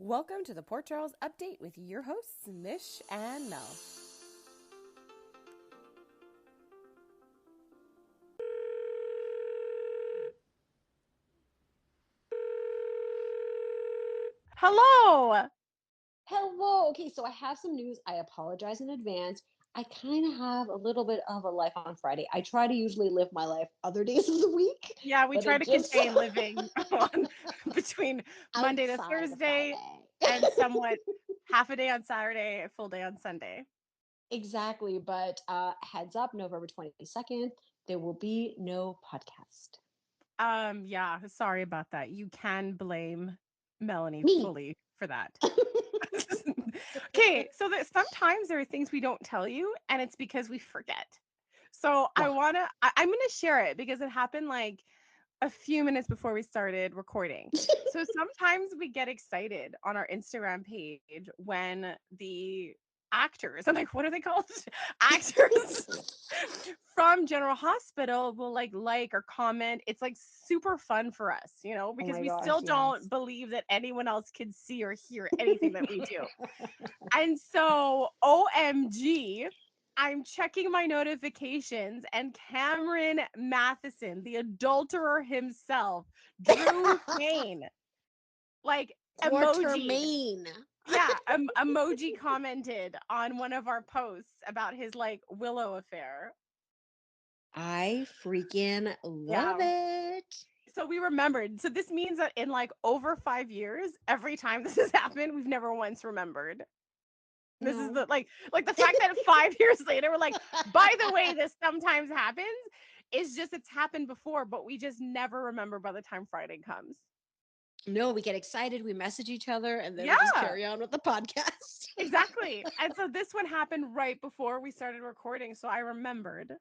Welcome to the Port Charles Update with your hosts, Mish and Mel. Hello. Hello. Okay, so I have some news. I apologize in advance. I kind of have a little bit of a life on Friday. I try to usually live my life other days of the week, Yeah, we but try it to just contain living on between Monday to outside of Thursday Friday. and somewhat half a day on Saturday, a full day on Sunday. Exactly. But heads up, November 22nd, there will be no podcast. Yeah, sorry about that. You can blame Melanie Me. fully for that. Okay, so that sometimes there are things we don't tell you and it's because we forget. So Yeah. I'm gonna share it because it happened like a few minutes before we started recording. So sometimes we get excited on our Instagram page when the actors, I'm like, what are they called? Actors from General Hospital will like or comment. It's like super fun for us, Oh because my we gosh, still don't yes. believe that anyone else can see or hear anything that we do. And so, OMG, I'm checking my notifications, and Cameron Matheson, the adulterer himself, Drew Kane, like emoji. Quartermain. Yeah, emoji commented on one of our posts about his like Willow affair. I freaking love Yeah. it. So we remembered. So this means that in like over 5 years, every time this has happened, we've never once remembered. This is No. the like the fact that 5 years later we're like, by the way, this sometimes happens is just it's happened before, but we just never remember by the time Friday comes. No, we get excited, we message each other, and then we just Yeah, carry on with the podcast. exactly. And so this one happened right before we started recording. So I remembered.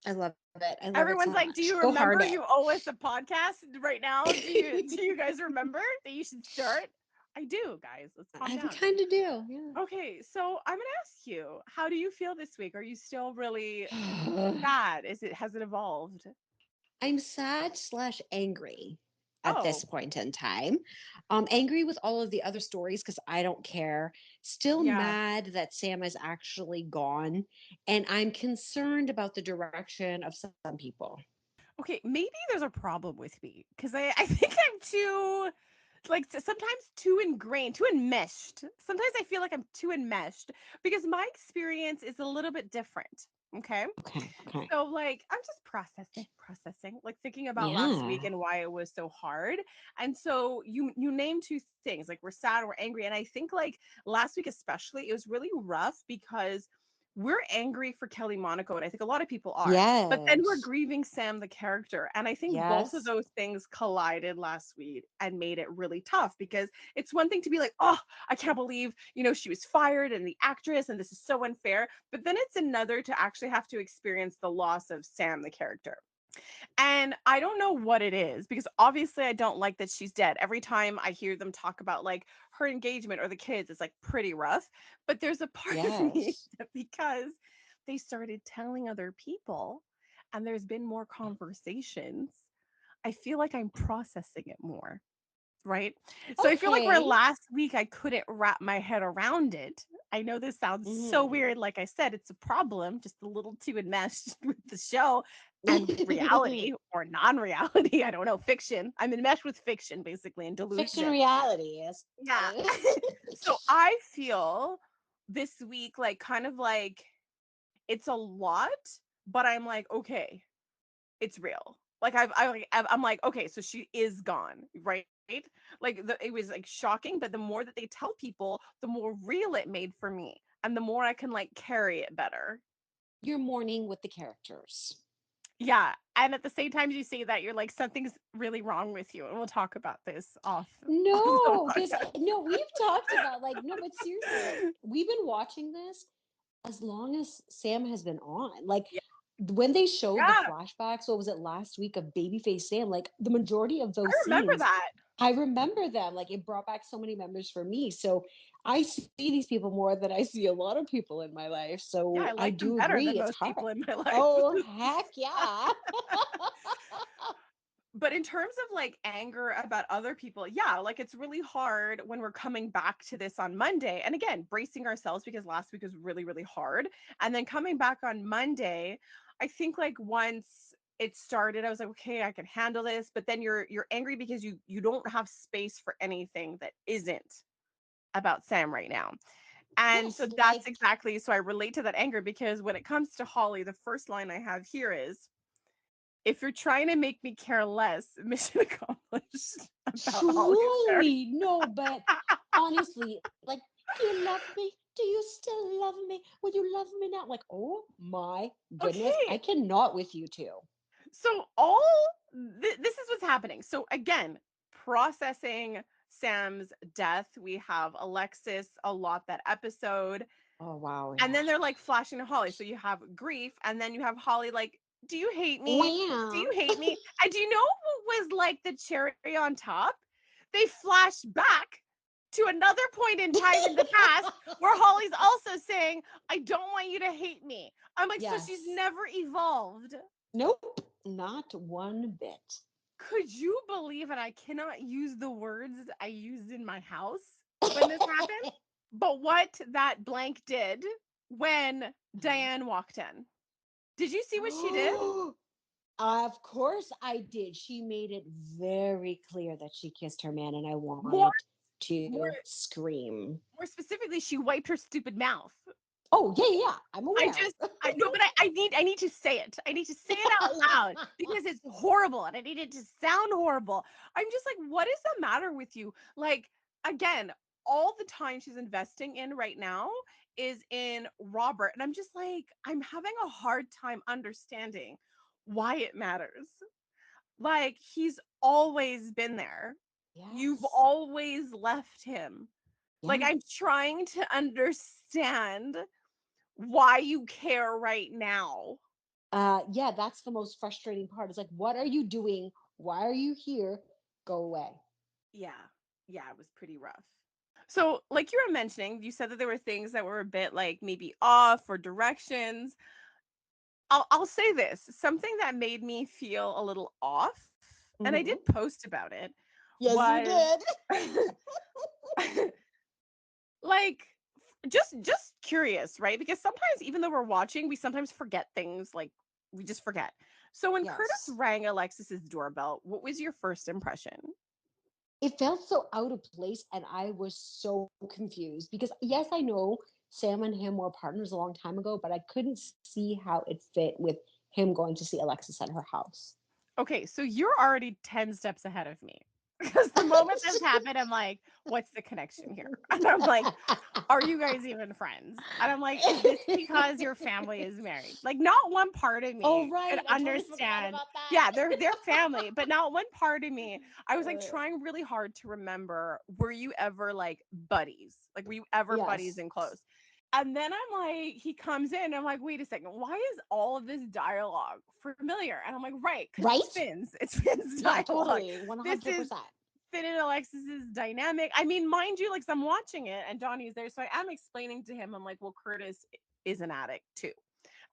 I love it. I love it so Everyone's like, "Do much. you Go hard remember it. you owe us a podcast right now? Do you guys remember that you should start?" I do, guys. Let's calm We down. kind of do, Okay, so I'm gonna ask you, how do you feel this week? Are you still really yeah. sad? Has it evolved? I'm sad slash angry at this Oh, point in time. Angry with all of the other stories because I don't care. Still yeah. mad that Sam is actually gone. And I'm concerned about the direction of some people. Okay, maybe there's a problem with me because I think I'm too like sometimes too ingrained, too enmeshed. Sometimes I feel like I'm too enmeshed because my experience is a little bit different. Okay. Okay. Okay. So like I'm just processing, like thinking about last week Yeah. and why it was so hard. And so you named two things, like we're sad, we're angry. And I think like last week especially, it was really rough because we're angry for Kelly Monaco, and I think a lot of people are. But then we're Yes. grieving Sam the character. And I think both of Yes. those things collided last week and made it really tough because it's one thing to be like, oh, I can't believe, she was fired and the actress and this is so unfair. But then it's another to actually have to experience the loss of Sam the character. And I don't know what it is because obviously I don't like that she's dead. Every time I hear them talk about like her engagement or the kids, it's like pretty rough. But there's a part of me Yes. that because they started telling other people and there's been more conversations, I feel like I'm processing it more. Right. So I feel like where Okay. last week I couldn't wrap my head around it. I know this sounds so Mhm. weird. Like I said, it's a problem, just a little too enmeshed with the show and reality or non reality. I don't know, fiction. I'm enmeshed with fiction basically and Fiction delusion. reality is Yeah. funny. So I feel this week like kind of like it's a lot, but I'm like, okay, it's real. Like I'm like, okay, so she is gone, right? Like it was like shocking, but the more that they tell people, the more real it made for me, and the more I can like carry it better. You're mourning with the characters. Yeah, and at the same time you say that, you're like something's really wrong with you, and we'll talk about this off of the No, because podcast. no, we've talked about like no, but seriously, like we've been watching this as long as Sam has been on. Like Yeah, when they showed the yeah, flashbacks, what was it last week of Babyface Sam? Like the majority of I those remember scenes, that. I remember them. Like it brought back so many memories for me. So I see these people more than I see a lot of people in my life. Yeah, So I I like them do better agree. than It's most hard. people in my life. Oh heck yeah. But in terms of like anger about other people, yeah, like it's really hard when we're coming back to this on Monday. And again, bracing ourselves because last week was really, really hard. And then coming back on Monday, I think like once it started, I was like, okay, I can handle this. But then you're angry because you don't have space for anything that isn't about Sam right now. And so Yes, that's like exactly so I relate to that anger because when it comes to Holly, the first line I have here is if you're trying to make me care less, mission accomplished about Holly's character. truly no, but honestly, like, do you love me? Do you still love me? Will you love me now? Like, oh my goodness, I Okay, cannot with you two. so this is what's happening. So again, processing Sam's death. We have Alexis a lot that episode, Oh wow, and yeah. then they're like flashing to Holly. So you have grief, and then you have Holly like, "Do you hate me? Do Wow. you hate me?" And do you know what was like the cherry on top? They flashed back to another point in time in the past where Holly's also saying, "I don't want you to hate me." I'm like, so she's Yes. never evolved. Nope, not one bit. Could you believe it? I cannot use the words I used in my house when this happened. But what that blank did when Diane walked in. Did you see what she did? Of course I did. She made it very clear that she kissed her man, and I More, wanted more, to scream. more specifically, she wiped her stupid mouth. Oh, yeah, yeah, yeah, I'm I aware. just, I know, but I need to say it. I need to say it out loud because it's horrible and I need it to sound horrible. I'm just like, what is the matter with you? Like, again, all the time she's investing in right now is in Robert. And I'm just like, I'm having a hard time understanding why it matters. Like, he's always been there. You've Yes. always left him. Like, Yeah. I'm trying to understand why you care right now. Yeah, that's the most frustrating part. It's like, what are you doing? Why are you here? Go away. Yeah. Yeah, it was pretty rough. So, like you were mentioning, you said that there were things that were a bit like maybe off or directions. I'll say this, something that made me feel a little off, and I did Hmm. post about it, Yes, you was did. like just curious, right? Because sometimes even though we're watching, we sometimes forget things like we just forget. So when Curtis Yes. rang Alexis's doorbell, what was your first impression? It felt so out of place, and I was so confused because, yes, I know Sam and him were partners a long time ago, but I couldn't see how it fit with him going to see Alexis at her house. Okay, so you're already 10 steps ahead of me. Because the moment this happened, I'm like, what's the connection here? And I'm like, are you guys even friends? And I'm like, is this because your family is married? Like, not one part of Oh, me could right. I totally forgot understand. about Yeah, that. they're family, but not one part of me. I was like Uh, trying really hard to remember, were you ever like buddies? Like, were you ever buddies yes. and close? And then I'm like, he comes in. I'm like, wait a second. Why is all of this dialogue familiar? And I'm like, right, because it's Right? Finn's. It's Finn's Yeah, dialogue. totally. This is 100%. Finn and Alexis's dynamic. I mean, mind you, like I'm watching it and Donnie's there. So I am explaining to him, I'm like, well, Curtis is an addict too.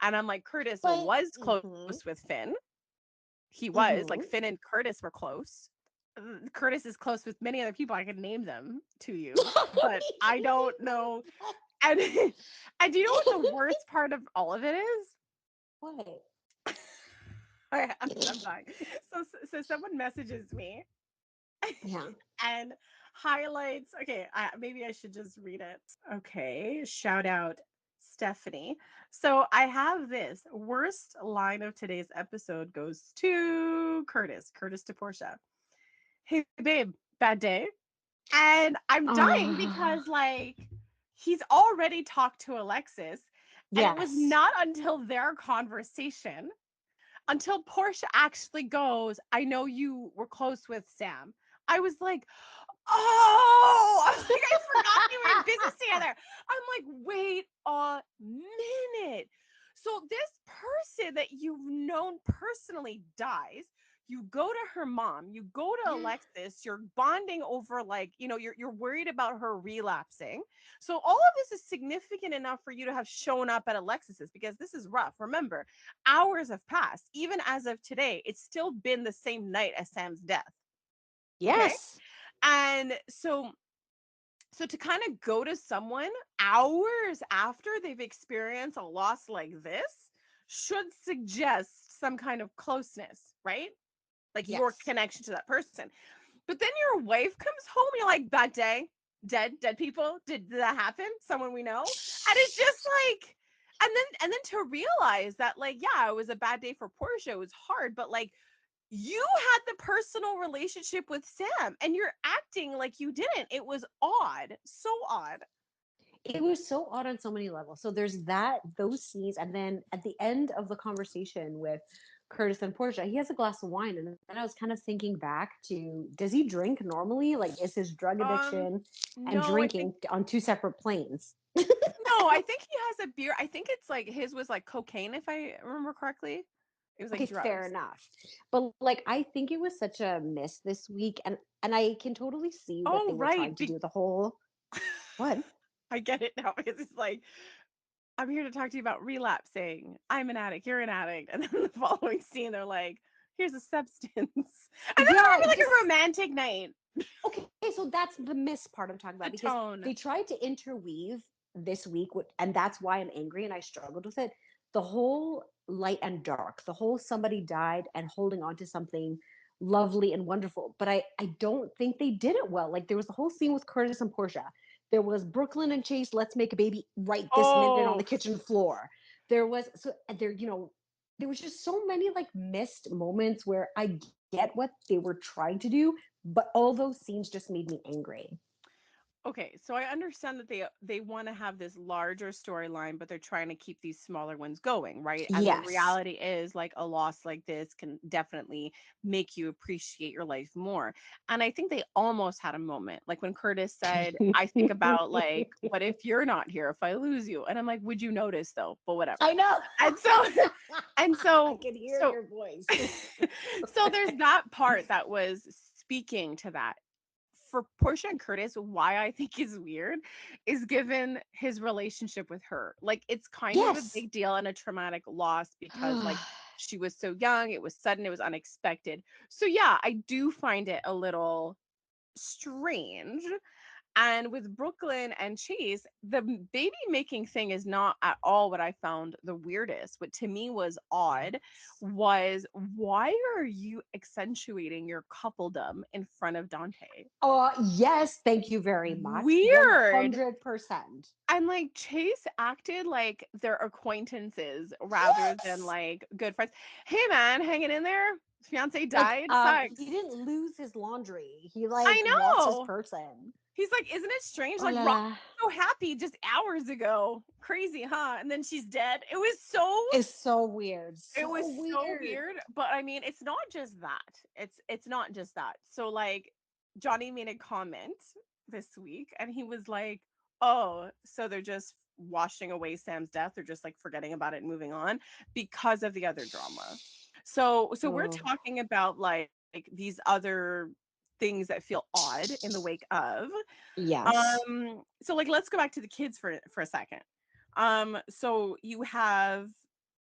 And I'm like, Curtis But, was close mm-hmm, with Finn. He was like mm-hmm. Finn and Curtis were close. Curtis is close with many other people. I could name them to you, I don't but need I you to don't name know. them. And and do you know what the worst part of all of it is? What? I'm dying. So someone messages me Yeah. and highlights. Okay, maybe I should just read it. Okay, shout out Stephanie. So I have this worst line of today's episode goes to Curtis. Curtis to Portia. Hey babe, bad day. And I'm dying Ah, because like he's already talked to Alexis, and it was yes. not until their conversation until Portia actually goes, I know you were close with Sam. I was like, oh, I was like, I forgot they were in business together. I'm like, wait a minute. So this person that you've known personally dies. you go to her mom, you go to Alexis, you're bonding over like, you're worried about her relapsing. So all of this is significant enough for you to have shown up at Alexis's because this is rough. Remember, hours have passed. Even as of today, it's still been the same night as Sam's death. Okay? Yes. And so to kind of go to someone hours after they've experienced a loss like this should suggest some kind of closeness, right? Like your Yes. connection to that person. But then your wife comes home, you're like, that day, dead people, did that happen? Someone we know? And it's just like, and then to realize that, like, yeah, it was a bad day for Portia. It was hard, but like you had the personal relationship with Sam and you're acting like you didn't. It was odd. So odd. It was so odd on so many levels. So there's those scenes, and then at the end of the conversation with Curtis and Portia, he has a glass of wine, and then I was kind of thinking back to, does he drink normally? Like, is his drug Um, addiction and no, I think drinking on two separate planes? no, I think he has a beer. I think it's like his was like cocaine, if I remember correctly. It was like Okay, fair drugs. enough. But like, I think it was such a miss this week, and I can totally see what Oh, they were right. trying to do. The whole what? I get it now because it's like I'm here to talk to you about relapsing. I'm an addict. You're an addict. And then the following scene, they're like, here's a substance. And then they're Yeah, having like just a romantic night. okay. So that's the miss part I'm talking The about, because tone. they tried to interweave this week, and that's why I'm angry and I struggled with it. The whole light and dark, the whole somebody died and holding on to something lovely and wonderful. But I don't think they did it well. Like, there was the whole scene with Curtis and Portia. There was Brooklyn and Chase, let's make a baby right this minute on Oh, the kitchen floor. There was so there, there was just so many like missed moments where I get what they were trying to do, but all those scenes just made me angry. okay, so I understand that they want to have this larger storyline, but they're trying to keep these smaller ones going, right? And the Yes. reality is like a loss like this can definitely make you appreciate your life more. And I think they almost had a moment, like when Curtis said, "I think about like, what if you're not here, if I lose you?" And I'm like, "Would you notice though?" But whatever. I know. And so and I so can hear so your voice. so there's that part that was speaking to that for Portia and Curtis, why I think is weird is given his relationship with her. Like it's kind of a Yes. big deal and a traumatic loss because like she was so young, it was sudden, it was unexpected. So yeah, I do find it a little strange. And with Brooklyn and Chase, the baby making thing is not at all what I found the weirdest. What to me was odd was, why are you accentuating your coupledom in front of Dante? Yes, thank you very much. Weird. 100%. And like Chase acted like they're acquaintances rather than Yes. like good friends. Hey man, hanging in there? Fiance Like, died? he Sucks. didn't lose his laundry. He like I lost his know. person. He's like, isn't it strange? Oh Like la Rob la. was so happy just hours ago. Crazy, huh? And then she's dead. It's so weird. It was So so weird. weird. But I mean, it's not just that. It's not just that. So like Johnny made a comment this week and he was like, oh, so they're just washing away Sam's death. They're just like forgetting about it and moving on because of the other drama. So we're Oh, talking about like these other things that feel odd in the wake of. yes. So like let's go back to the kids for a second. So you have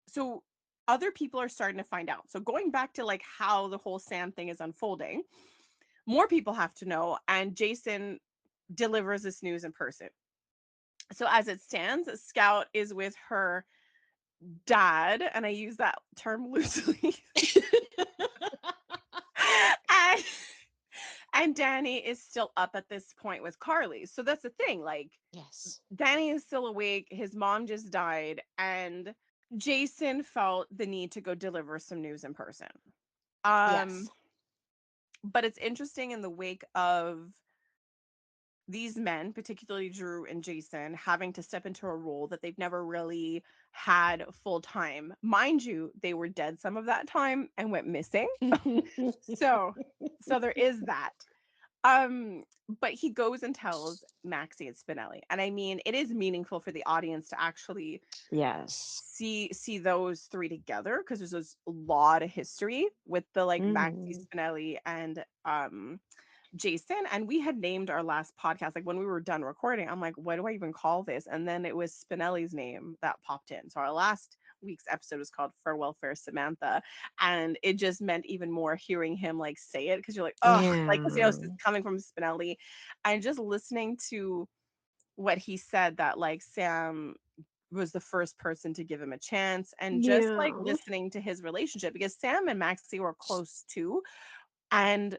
so other people are starting to find out. So going back to like how the whole Sam thing is unfolding, more people have to know, and Jason delivers this news in person. So as it stands, Scout is with her dad, and I use that term loosely. and, and Danny is still up at this point with Carly. So that's the thing. Like Yes. Danny is still awake. His mom just died, and Jason felt the need to go deliver some news in person. Um, Yes. but it's interesting in the wake of these men, particularly Drew and Jason, having to step into a role that they've never really had full time. Mind you, they were dead some of that time and went missing. So, so there is that. Um, but he goes and tells Maxie and Spinelli. And I mean, it is meaningful for the audience to actually Yes. see those three together because there's a lot of history with the like Maxie, Mm. Spinelli, and Jason. And we had named our last podcast, like when we were done recording, I'm like, what do I even call this? And then it was Spinelli's name that popped in. So our last week's episode was called Farewell Fair Samantha. And it just meant even more hearing him like say it because you're like, oh, like, because Yeah. it's coming from Spinelli. And just listening to what he said that like Sam was the first person to give him a chance, and just like Yeah. listening to his relationship because Sam and Maxie were close too. And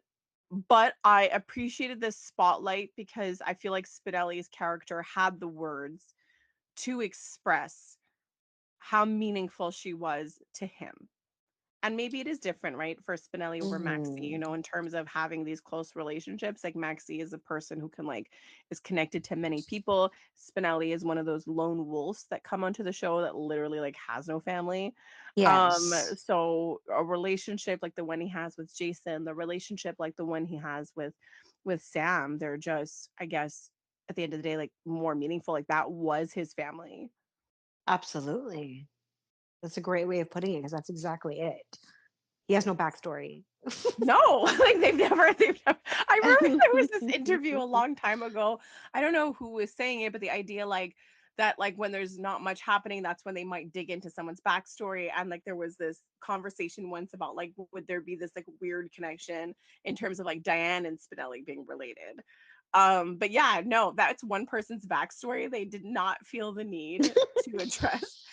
but I appreciated this spotlight because I feel like Spinelli's character had the words to express how meaningful she was to him. And maybe it is different, right, for Spinelli over Maxie, Hmm. in terms of having these close relationships. Like Maxie is a person who can like is connected to many people. Spinelli is one of those lone wolves that come onto the show that literally like has no family. Yes. So a relationship like the one he has with Jason, the relationship like the one he has with Sam, they're just, I guess, at the end of the day, like more meaningful. Like that was his family. Absolutely. That's a great way of putting it because that's exactly it. He has no backstory. No, like they've never. I remember there was this interview a long time ago. I don't know who was saying it, but the idea like that, like when there's not much happening, that's when they might dig into someone's backstory. And like there was this conversation once about like would there be this like weird connection in terms of like Diane and Spinelli being related. But yeah, no, that's one person's backstory. They did not feel the need to address.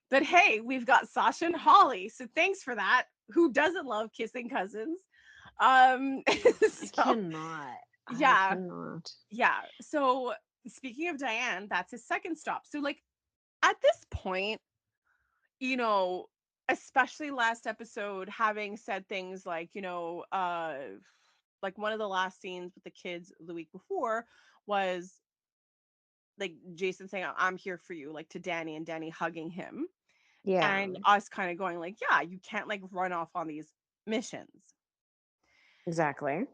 But hey, we've got Sasha and Holly, so thanks for that. Who doesn't love kissing cousins? Um, I so cannot. I yeah, cannot. yeah. So speaking of Diane, that's his second stop. So like at this point, you know, especially last episode, having said things like, like one of the last scenes with the kids the week before was like Jason saying, I'm here for you, like to Danny, and Danny hugging him. Yeah. And us kind of going like, yeah, you can't like run off on these missions. Exactly.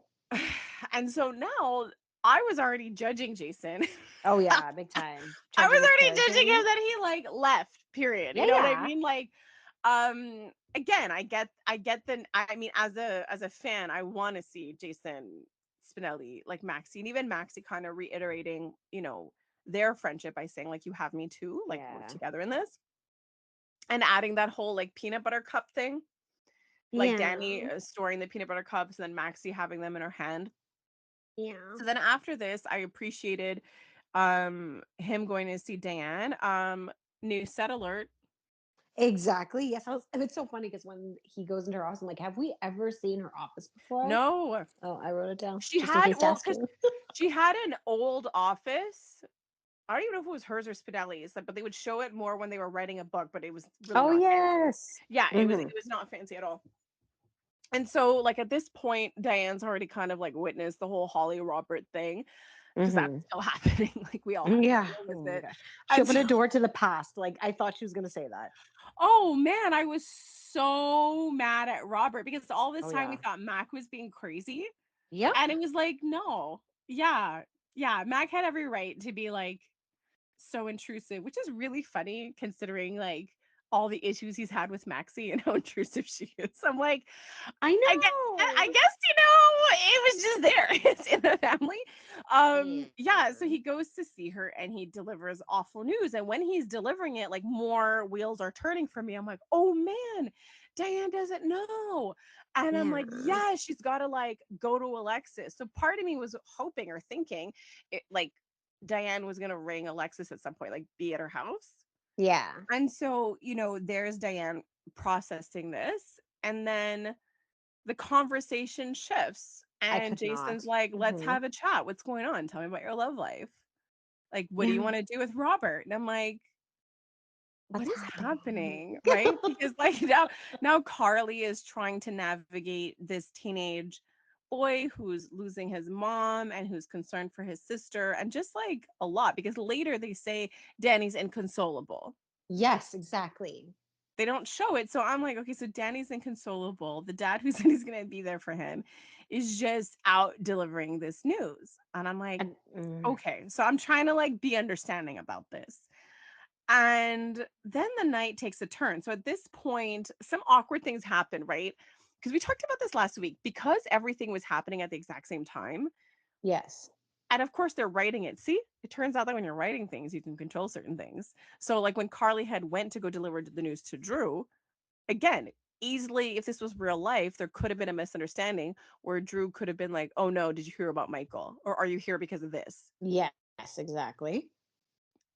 And so now I was already judging Jason. Oh yeah, big time. I Judging was his already judging character. him that he like left, period. Yeah, You know what I yeah. mean? Like again, I get the, I mean, as a fan, I want to see Jason, Spinelli, like Maxie, and even Maxie kind of reiterating, their friendship by saying like you have me too, like we're Yeah. together in this. And adding that whole like peanut butter cup thing, like Danny Yeah. storing the peanut butter cups and then Maxie having them in her hand. Yeah. So then after this, I appreciated him going to see Diane. New set alert. Exactly. Yes. It's so funny because when he goes into her office, I'm like, have we ever seen her office before? No, Oh, I wrote it down she just in had, case to well, ask because you. she had an old office. I don't even know if it was hers or Spinelli's, but they would show it more when they were writing a book, but it was really Oh not fancy. yes. Yeah, it was Hmm. it was not fancy at all. And so like at this point, Diane's already kind of like witnessed the whole Holly Robert thing because that's Hmm. still happening. Like we all have to Yeah. deal with Oh my it. gosh. She And opened so a door to the past. Like I thought she was gonna say that. oh man, I was so mad at Robert because all this Oh time we yeah. thought Mac was being crazy. Yep. And it was like, no. Yeah. Yeah. Mac had every right to be like so intrusive, which is really funny considering like all the issues he's had with Maxie and how intrusive she is. I'm like, I I guess I know. guess it was just there. It's in the family. Yeah, so Yeah. he goes to see her and he delivers awful news. And when he's delivering it, like more wheels are turning for me. I'm like, oh man, Diane doesn't know. And I'm like, Yeah. yeah, she's got to like go to Alexis. So part of me was hoping or thinking it like Diane was gonna ring Alexis at some point, like be at her house. Yeah. And so, there's Diane processing this. And then the conversation shifts I and could Jason's not. like, let's Hmm. have a chat. What's going on? Tell me about your love life. Like, what do you Yeah. want to do with Robert? And I'm like, what What's is happening? happening? Right? Because like now Carly is trying to navigate this teenage boy who's losing his mom and who's concerned for his sister and just like a lot because later they say Danny's inconsolable. Yes, exactly. They don't show it. So I'm like, okay, so Danny's inconsolable. The dad who said he's going to be there for him is just out delivering this news. And I'm like, And, okay. So I'm trying to like be understanding about this. And then the night takes a turn. So at this point, some awkward things happen, right? Because we talked about this last week, because everything was happening at the exact same time. yes. And of course, they're writing it. See, it turns out that when you're writing things, you can control certain things. So, like when Carly had went to go deliver the news to Drew, again, easily, if this was real life, there could have been a misunderstanding where Drew could have been like, "Oh no, did you hear about Michael? Or are you here because of this?" Yes, exactly.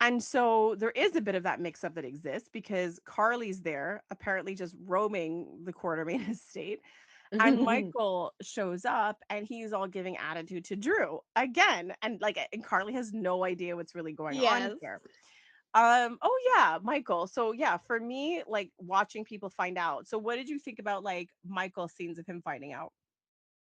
And so there is a bit of that mix up that exists because Carly's there, apparently just roaming the Quartermain estate. And Michael shows up and he's all giving attitude to Drew again. And like, and Carly has no idea what's really going on Yes. here. Oh yeah, Michael. So yeah, for me, like watching people find out. So what did you think about like Michael's scenes of him finding out?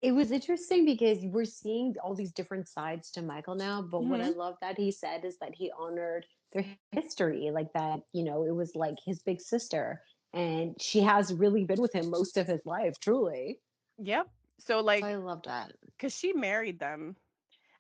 It was interesting because we're seeing all these different sides to Michael now. But what I Hmm. love that he said is that he honored their history, like that, it was like his big sister. And she has really been with him most of his life, truly. Yep. So So like, I love that. because she married them.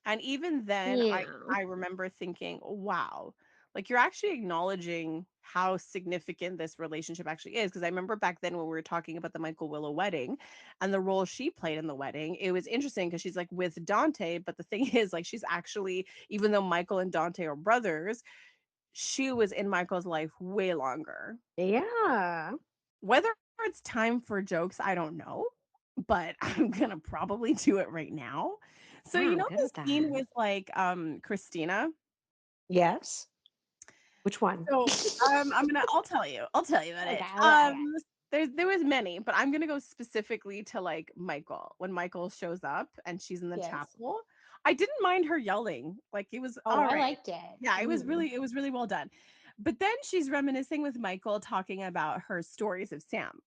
And even then, Yeah. I remember thinking, wow, like you're actually acknowledging how significant this relationship actually is. Because I remember back then when we were talking about the Michael Willow wedding and the role she played in the wedding, it was interesting because she's like with Dante, but the thing is, like, she's actually, even though Michael and Dante are brothers, she was in Michael's life way longer. Yeah. Whether it's time for jokes, I don't know, but I'm gonna probably do it right now. So Yeah, you I'm know good the with that. scene with like Christina. Yes. Which one? So I'll tell you about Okay, it. okay, okay. There was many, but I'm gonna go specifically to like Michael when Michael shows up and she's in the Yes. chapel. I didn't mind her yelling, like it was Oh, all I right. liked it. Yeah, Mhm. it was really well done. But then she's reminiscing with Michael, talking about her stories of Sam.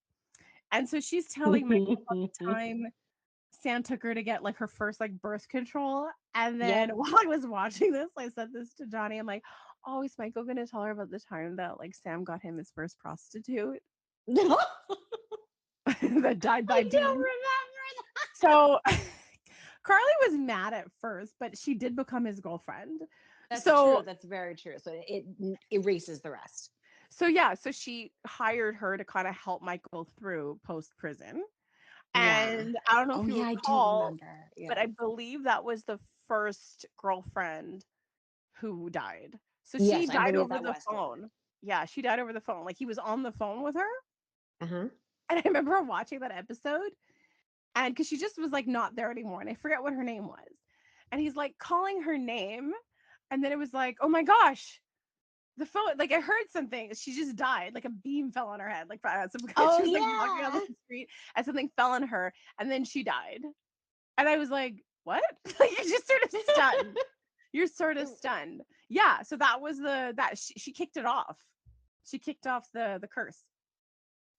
And so she's telling Michael about the time Sam took her to get like her first like birth control. And then Yep. while I was watching this, I said this to Johnny. I'm like, oh, is Michael gonna tell her about the time that like Sam got him his first prostitute No, that died by I don't being? remember that. So Carly was mad at first, but she did become his girlfriend. That's So true. That's very true. So it erases the rest. so yeah, so she hired her to kind of help Michael through post prison. Yeah. And I don't know if Oh, you yeah, I do recall, remember. but Yeah. I believe that was the first girlfriend who died. So she Yes, I died believe over that the was the one. phone. Yeah, she died over the phone. Like he was on the phone with her. Uh-huh. And I remember watching that episode and because she just was like not there anymore. And I forget what her name was. And he's like calling her name. And then it was like, oh my gosh, the phone, like I heard something. She just died. Like a beam fell on her head. Like Oh, she was like walking down the yeah. street and something fell on her. And then she died. And I was like, what? Like you're just sort of stunned. You're sort of It, stunned. Yeah. So that was she kicked it off. She kicked off the curse.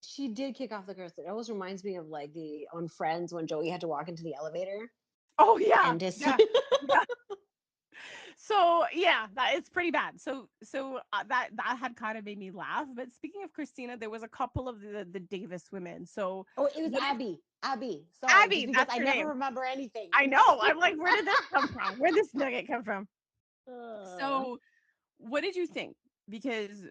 she did kick off the curse. It always reminds me of like the on Friends when Joey had to walk into the elevator Oh yeah. and just Yeah. Yeah. So yeah, that is pretty bad. That had kind of made me laugh. But speaking of Christina, there was a couple of the Davis women. So Oh, it was what did Abby. Abby. Sorry, just Abby? because That's I her never name. remember anything. I know. I'm like, where did this come from? Where did this nugget come from? Uh, So what did you think? Because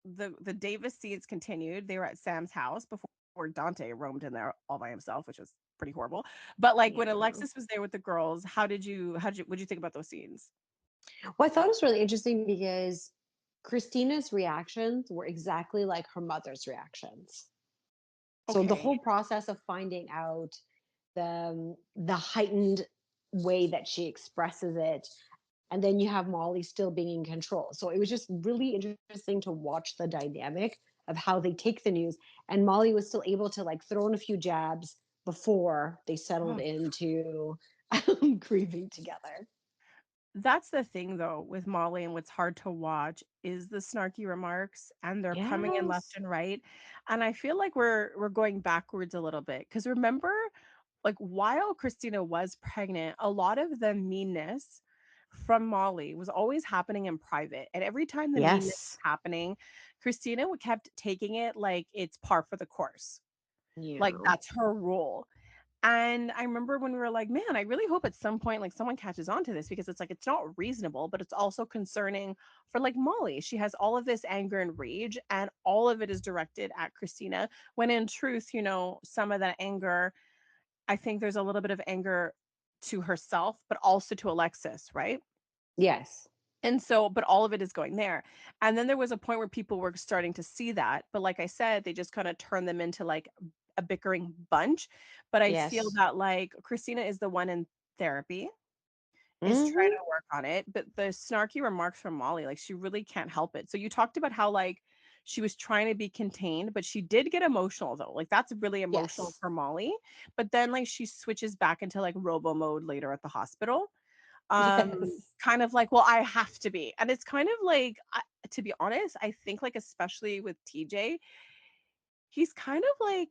the Davis scenes continued. They were at Sam's house before Dante roamed in there all by himself, which was pretty horrible. But like when yeah. Alexis was there with the girls, what did you think about those scenes? Well, I thought it was really interesting because Christina's reactions were exactly like her mother's reactions. So the Okay. whole process of finding out the heightened way that she expresses it, and then you have Molly still being in control. So it was just really interesting to watch the dynamic of how they take the news. And Molly was still able to like throw in a few jabs before they settled Oh, into grieving together. that's the thing though with Molly and what's hard to watch is the snarky remarks and they're coming in left Yes. and right. And I feel like we're going backwards a little bit because remember like while Christina was pregnant, a lot of the meanness from Molly was always happening in private. And every time the meanness Yes. was happening, Christina kept taking it like it's par for the course. Like Yeah. that's her role. And I remember when we were like, man, I really hope at some point like someone catches on to this because it's like it's not reasonable, but it's also concerning for like Molly. She has all of this anger and rage, and all of it is directed at Christina. When in truth, some of that anger, I think there's a little bit of anger to herself, but also to Alexis, right? Yes. And so, but all of it is going there. And then there was a point where people were starting to see that. But like I said, they just kind of turned them into like a bickering bunch. But I feel Yes. that like Christina is the one in therapy, is trying Hmm. to work on it. But the snarky remarks from Molly, like she really can't help it. So you talked about how like she was trying to be contained, but she did get emotional though. Like that's really emotional Yes. for Molly. But then like she switches back into like robo mode later at the hospital, um Yes. kind of like, well, I have to be. And it's kind of like, to be honest, I think like especially with TJ, he's kind of like,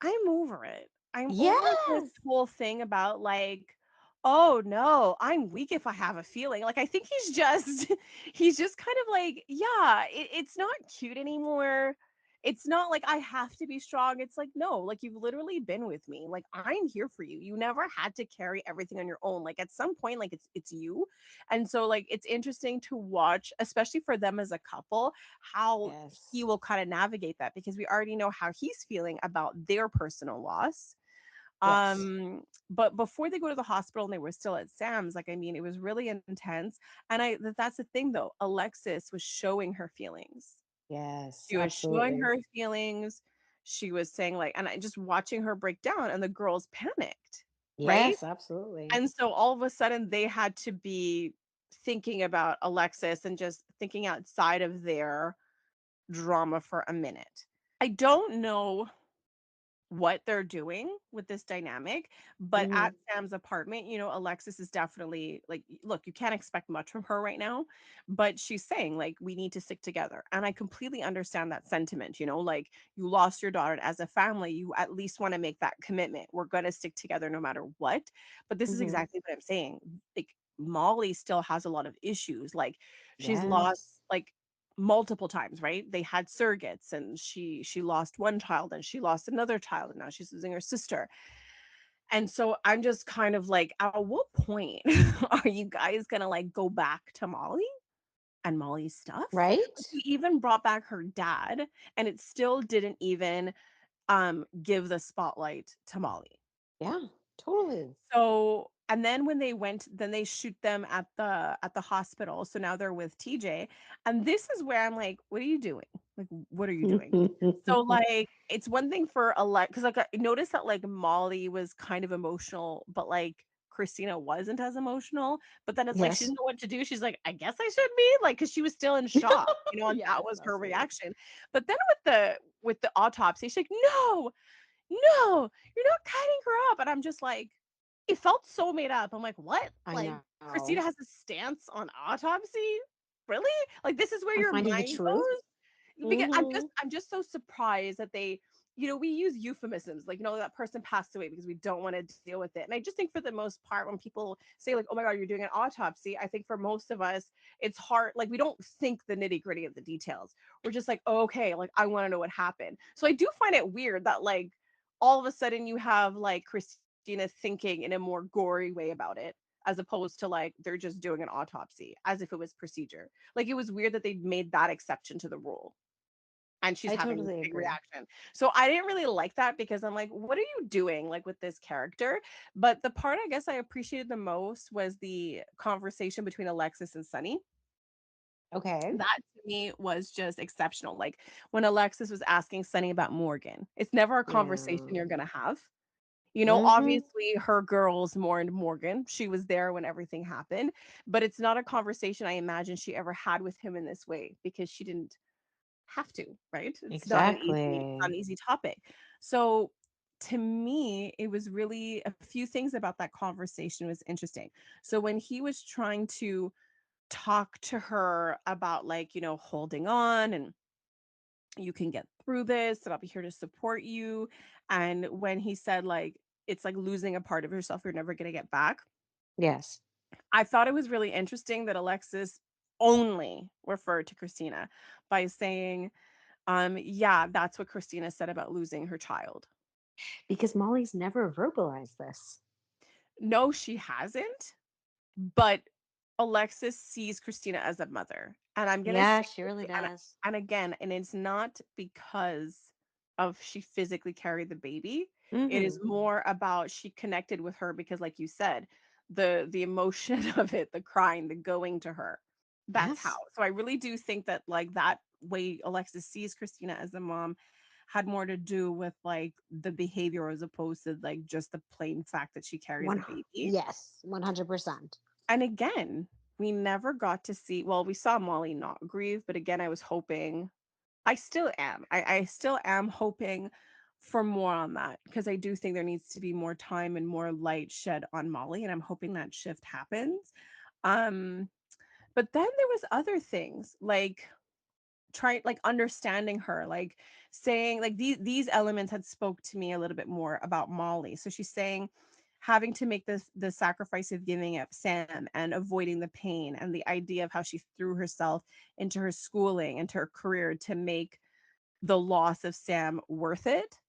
I'm over it. I'm over this Yes. whole thing about like, oh no, I'm weak if I have a feeling. Like I think he's just he's just kind of like, yeah, it's not cute anymore. It's not like I have to be strong. It's like, no, like you've literally been with me. Like I'm here for you. You never had to carry everything on your own. Like at some point, like it's you. And so like it's interesting to watch, especially for them as a couple, how he Yes. will kind of navigate that, because we already know how he's feeling about their personal loss. Yes. But before they go to the hospital and they were still at Sam's, like I mean, it was really intense. And that's the thing though. Alexis was showing her feelings. Yes. She was showing Absolutely. her feelings. She was saying like, and I just watching her break down, and the girls panicked, right? Yes. Absolutely. And so all of a sudden they had to be thinking about Alexis and just thinking outside of their drama for a minute. I don't know what they're doing with this dynamic, but at Hmm. Sam's apartment, Alexis is definitely like, look, you can't expect much from her right now, but she's saying like we need to stick together. And I completely understand that sentiment, like you lost your daughter, as a family, you at least want to make that commitment. We're going to stick together no matter what. But this is Hmm. exactly what I'm saying. Like Molly still has a lot of issues. Like she's lost Yes. like multiple times, right? They had surrogates, and she lost one child, and she lost another child, and now she's losing her sister. And so I'm just kind of like, at what point are you guys gonna like go back to Molly and Molly's stuff? Right. Like, we even brought back her dad, and it still didn't even give the spotlight to Molly. Yeah. Totally. So, and then when they went, then they shoot them at the hospital. So now they're with TJ. And this is where I'm like, what are you doing? Like, what are you doing? So like it's one thing for because like I noticed that like Molly was kind of emotional, but like Christina wasn't as emotional. But then it's like she Yes. didn't know what to do. She's like, I guess I should be like, because she was still in shock, and that Yes. was her Absolutely. reaction. But then with the autopsy, she's like, no, no, you're not cutting her up. And I'm just like, it felt so made up. I'm like, what? I Like, know. Christina has a stance on autopsy? Really? Like, this is where I'm your finding the mind truth. goes? Because I'm Hmm. just I'm just so surprised that they, we use euphemisms like, that person passed away, because we don't want to deal with it. And I just think for the most part, when people say like, oh my God, you're doing an autopsy, I think for most of us, it's hard. Like, we don't think the nitty gritty of the details. We're just like, oh, okay, like I want to know what happened. So I do find it weird that like all of a sudden you have like Christina thinking in a more gory way about it, as opposed to like they're just doing an autopsy as if it was procedure. Like it was weird that they made that exception to the rule, and she's I having this totally big agree. reaction. So I didn't really like that, because I'm like, what are you doing like with this character? But the part I guess I appreciated the most was the conversation between Alexis and Sunny. Okay. That to me was just exceptional. Like when Alexis was asking Sunny about Morgan, it's never a conversation Yeah. you're gonna have. Hmm. Obviously her girls mourned Morgan. She was there when everything happened, but it's not a conversation I imagine she ever had with him in this way, because she didn't have to, right? It's not Exactly. an easy topic. So to me, it was really a few things about that conversation was interesting. So when he was trying to talk to her about like, holding on, and you can get through this, and I'll be here to support you. And when he said like it's like losing a part of yourself you're never going to get back, Yes. I thought it was really interesting that Alexis only referred to Christina by saying, yeah, that's what Christina said about losing her child. Because Molly's never verbalized this. No, she hasn't, but Alexis sees Christina as a mother. And I'm gonna Yeah, say she really and does. and again, and it's not because of she physically carried the baby. It is Mm-hmm. more about she connected with her because, like you said, the emotion of it, the crying, the going to her. That's how. Yes. So I really do think that like that way Alexis sees Christina as a mom had more to do with like the behavior as opposed to like just the plain fact that she carries a One, baby. yes, 100%. And again, we never got to see, well, we saw Molly not grieve, but again, I was hoping, I still am. I still am hoping for more on that because I do think there needs to be more time and more light shed on Molly, and I'm hoping that shift happens. Um, but then there was other things like trying like understanding her, like saying like these elements had spoke to me a little bit more about Molly. So she's saying having to make this the sacrifice of giving up Sam and avoiding the pain and the idea of how she threw herself into her schooling, into her career to make the loss of Sam worth it.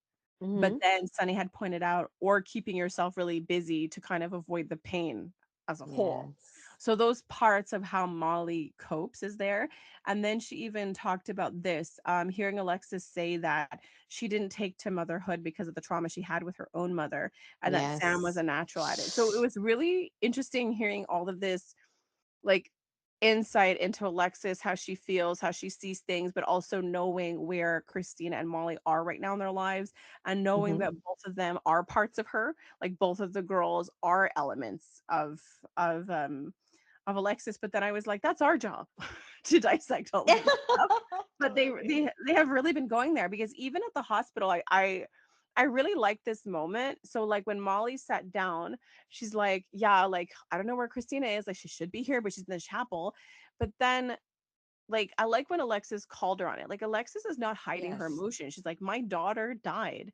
But Mm-hmm. then Sunny had pointed out, or keeping yourself really busy to kind of avoid the pain as a whole. Yes. So those parts of how Molly copes is there. And then she even talked about this, hearing Alexis say that she didn't take to motherhood because of the trauma she had with her own mother, and that Sam was Yes. a natural at it. So it was really interesting hearing all of this like insight into Alexis, how she feels, how she sees things, but also knowing where Christina and Molly are right now in their lives and knowing Mm-hmm. that both of them are parts of her. Like both of the girls are elements of of Alexis, but then I was like, that's our job to dissect all of this stuff. But Totally. they have really been going there because even at the hospital, I really like this moment. So like when Molly sat down, she's like, yeah, like I don't know where Christina is. Like she should be here, but she's in the chapel. But then like I like when Alexis called her on it. Like Alexis is not hiding her Yes. emotion. She's like, my daughter died,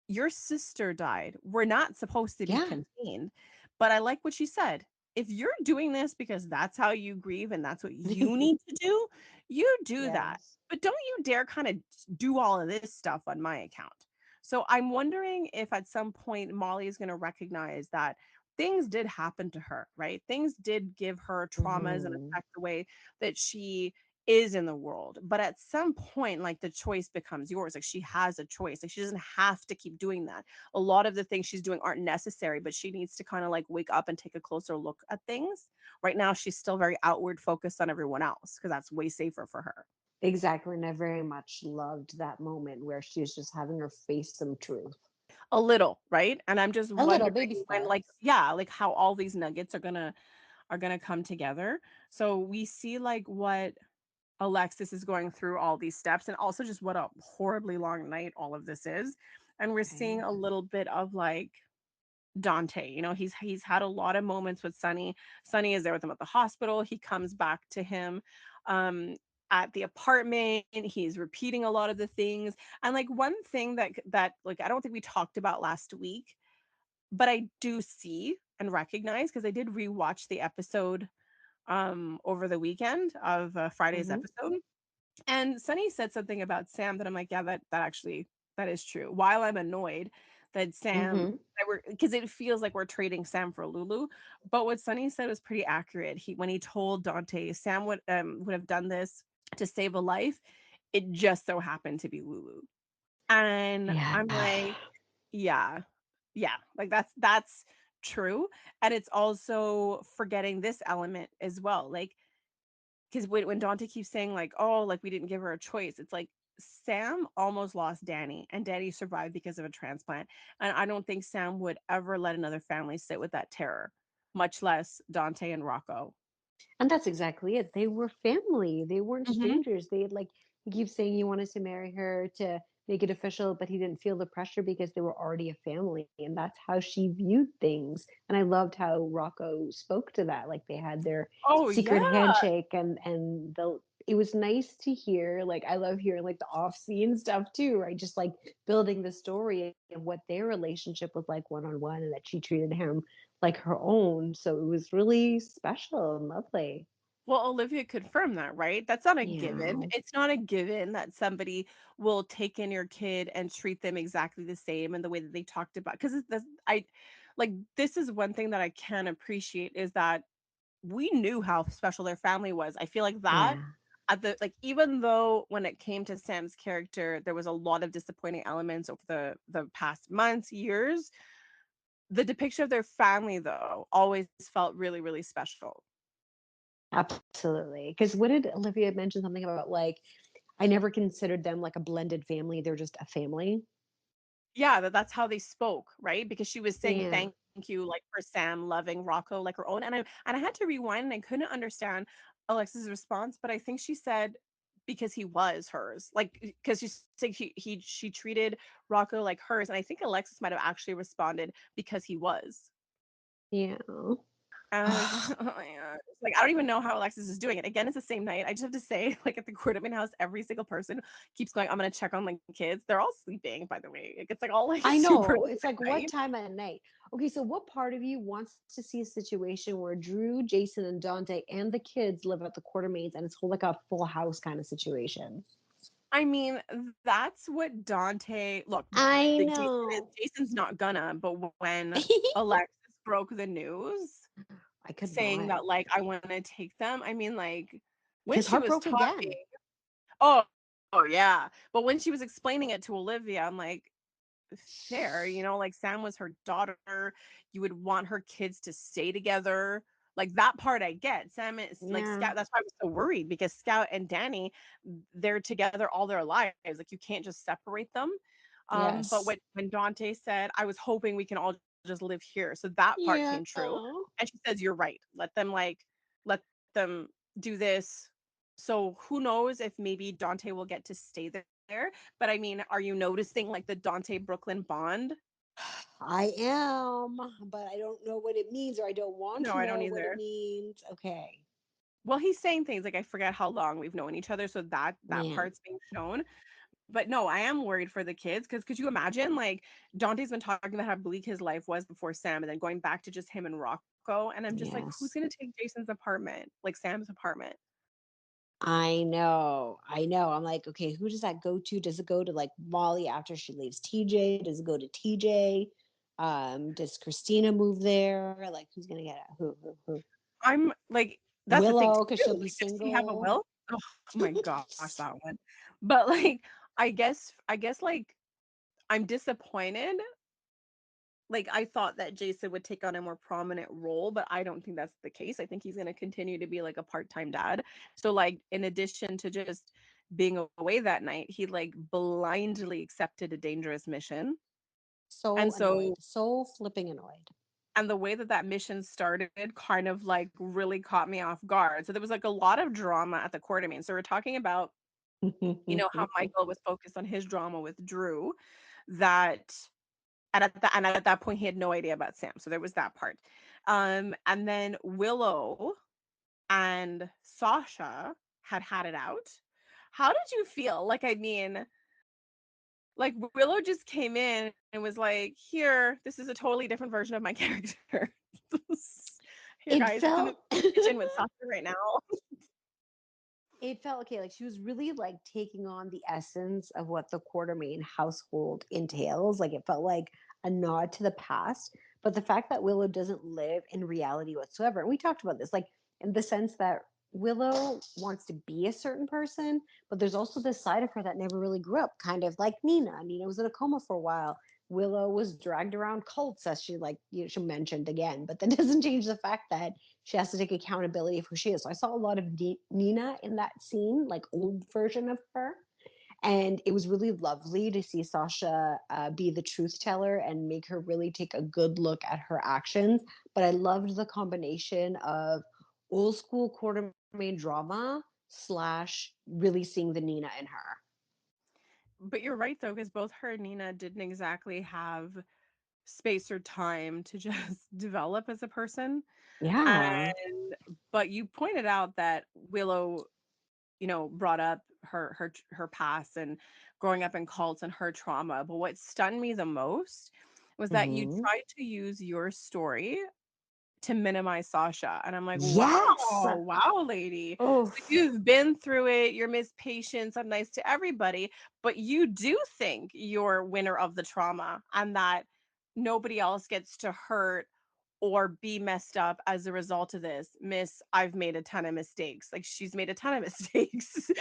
your sister died. We're not supposed to be Yeah. contained. But I like what she said. If you're doing this because that's how you grieve and that's what you need to do, you do that. Yes. But don't you dare kind of do all of this stuff on my account. So I'm wondering if at some point Molly is going to recognize that things did happen to her, right? Things did give her traumas and Mm-hmm. affect the way that she is in the world. But at some point, like the choice becomes yours. Like she has a choice. Like she doesn't have to keep doing that. A lot of the things she's doing aren't necessary, but she needs to kind of like wake up and take a closer look at things. Right now, she's still very outward focused on everyone else because that's way safer for her. Exactly. And I very much loved that moment where she was just having her face some truth. A little, right? And I'm just A little wondering baby when like steps. yeah, like how all these nuggets are gonna come together. So we see like what Alexis is going through all these steps and also just what a horribly long night all of this is. And we're seeing Right. a little bit of like Dante, you know, he's had a lot of moments with Sunny. Sunny is there with him at the hospital. He comes back to him um at the apartment. He's repeating a lot of the things. And like one thing that like I don't think we talked about last week, but I do see and recognize because I did rewatch the episode over the weekend of Friday's Mm-hmm. episode. And Sunny said something about Sam that I'm like, yeah, that actually that is true. While I'm annoyed that Sam Mm-hmm. that we're because it feels like we're trading Sam for Lulu, but what Sunny said was pretty accurate. He when he told Dante Sam would have done this to save a life, it just so happened to be Lulu. And Yeah. I'm like, yeah, yeah, like that's true. And it's also forgetting this element as well. Like because when Dante keeps saying like, "Oh, like we didn't give her a choice," it's like Sam almost lost Danny, and Danny survived because of a transplant. And I don't think Sam would ever let another family sit with that terror, much less Dante and Rocco. And that's exactly it. They were family. They weren't Hmm. strangers. They had like he keeps saying he wanted to marry her to make it official, but he didn't feel the pressure because they were already a family. And that's how she viewed things. And I loved how Rocco spoke to that. Like they had their Oh yeah. secret handshake and the it was nice to hear. Like I love hearing like the off scene stuff too, right? Just like building the story of what their relationship was like one on one and that she treated him like her own. So it was really special and lovely. Well, Olivia confirmed that, right? That's not a given. Yeah. It's not a given that somebody will take in your kid and treat them exactly the same and the way that they talked about. Because I like this is one thing that I can appreciate is that we knew how special their family was. I feel like that Yeah. at the like even though when it came to Sam's character, there was a lot of disappointing elements over the past months, years. The depiction of their family though always felt really, really special. Absolutely. Because what did Olivia mention something about like, I never considered them like a blended family. They're just a family. Yeah, that's how they spoke, right? Because she was saying Yeah. thank you, like for Sam loving Rocco like her own, and I had to rewind and I couldn't understand Alexis's response, but I think she said because he was hers, like because she said she treated Rocco like hers, and I think Alexis might have actually responded because he was. Yeah. And I was oh my god. Like, I don't even know how Alexis is doing it. Again, it's the same night. I just have to say, like at the Quartermain house, every single person keeps going, I'm gonna check on like kids. They're all sleeping, by the way. Like, it's like all like I super know. late It's like, at what night. time at night? Okay, so what part of you wants to see a situation where Drew, Jason, and Dante and the kids live at the Quartermains and it's like a full house kind of situation? I mean, that's what Dante look, I the know. Jason's not gonna, but when Alexis broke the news I could saying not. that like I wanna take them, I mean like when His she heart was broke again. talking, oh oh yeah. But when she was explaining it to Olivia, I'm like, fair, like Sam was her daughter. You would want her kids to stay together. Like that part I get. Sam is like Yeah. Scout. That's why I was so worried because Scout and Danny, they're together all their lives. Like you can't just separate them. But Yes. when Dante said, I was hoping we can all just live here. So that part Yeah. came true. And she says, you're right. Let them do this. So who knows if maybe Dante will get to stay there. But I mean, are you noticing like the Dante Brooklyn bond? I am, but I don't know what it means, or I don't want No, to I don't know what it either. means. Okay. Well, he's saying things like I forget how long we've known each other, so that Yeah. part's being shown. But no, I am worried for the kids because could you imagine like Dante's been talking about how bleak his life was before Sam, and then going back to just him and Rocco, and I'm just like, who's Yes. gonna take Jason's apartment, like Sam's apartment? I know. I know. I'm like, okay, who does that go to? Does it go to like Molly after she leaves TJ? Does it go to TJ? Does Christina move there? Like, who's gonna get it? Who? I'm like, that's the thing Willow, because too. she'll be Like, does he have a single. will? Oh my gosh, that one. But like, I guess like I'm disappointed. Like I thought that Jason would take on a more prominent role, but I don't think that's the case. I think he's going to continue to be like a part-time dad. So like in addition to just being away that night, he like blindly accepted a dangerous mission. So And so annoyed. So flipping annoyed. and the way that that mission started kind of like really caught me off guard. So there was like a lot of drama at the Quartermain. So we're talking about, how Michael was focused on his drama with Drew, that and at that point he had no idea about Sam. So there was that part. And then Willow and Sasha had it out. How did you feel? Like I mean, like Willow just came in and was like, "Here, this is a totally different version of my character." Here, It guys, it's in the felt kitchen with Sasha right now. it felt okay. Like she was really like taking on the essence of what the Quartermain household entails. Like it felt like a nod to the past. But the fact that Willow doesn't live in reality whatsoever, and we talked about this, like in the sense that Willow wants to be a certain person, but there's also this side of her that never really grew up, kind of like Nina. Nina was in a coma for a while. Willow was dragged around cults, as she she mentioned again, but that doesn't change the fact that she has to take accountability for who she is. So I saw a lot of Nina in that scene, like old version of her. And it was really lovely to see Sasha be the truth teller and make her really take a good look at her actions. But I loved the combination of old school Quartermain drama slash really seeing the Nina in her. But you're right though, because both her and Nina didn't exactly have space or time to just develop as a person. Yeah. And but you pointed out that Willow, brought up her past and growing up in cults and her trauma. But what stunned me the most was that you Hmm. tried to use your story to minimize Sasha. And I'm like, Yes. wow, lady. Oh, So you've been through it. You're Miss Patience. I'm nice to everybody. But you do think you're winner of the trauma and that nobody else gets to hurt or be messed up as a result of this. Miss, I've made a ton of mistakes. Like she's made a ton of mistakes,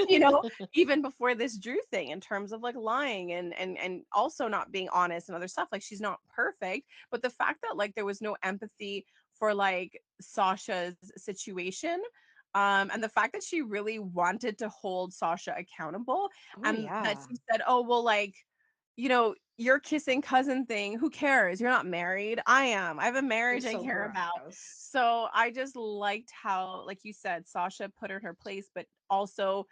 you know, even before this Drew thing in terms of like lying and also not being honest and other stuff. Like she's not perfect, but the fact that like there was no empathy for like Sasha's situation, and the fact that she really wanted to hold Sasha accountable oh and that yeah. she said, oh well, like, you know, your kissing cousin thing, who cares? You're not married. I am. I have a marriage It's I so care about. gross. So I just liked how, like you said, Sasha put her in her place, but also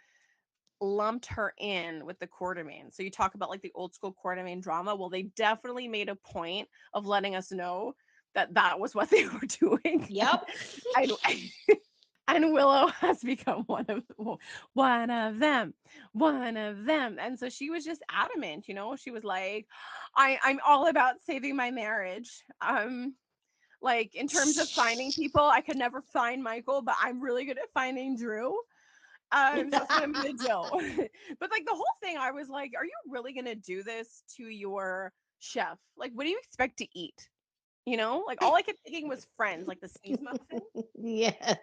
lumped her in with the Quartermain. So you talk about like the old school Quartermain drama. Well, they definitely made a point of letting us know that that was what they were doing. Yep. And, and Willow has become one of them. And so she was just adamant, you know, she was like, I'm all about saving my marriage. Like in terms of finding people, I could never find Michael, but I'm really good at finding Drew. So that's what I'm gonna do. But like the whole thing, I was like, are you really gonna do this to your chef? Like, what do you expect to eat? You know, like all I kept thinking was friends, like the sneeze muffin. Yeah.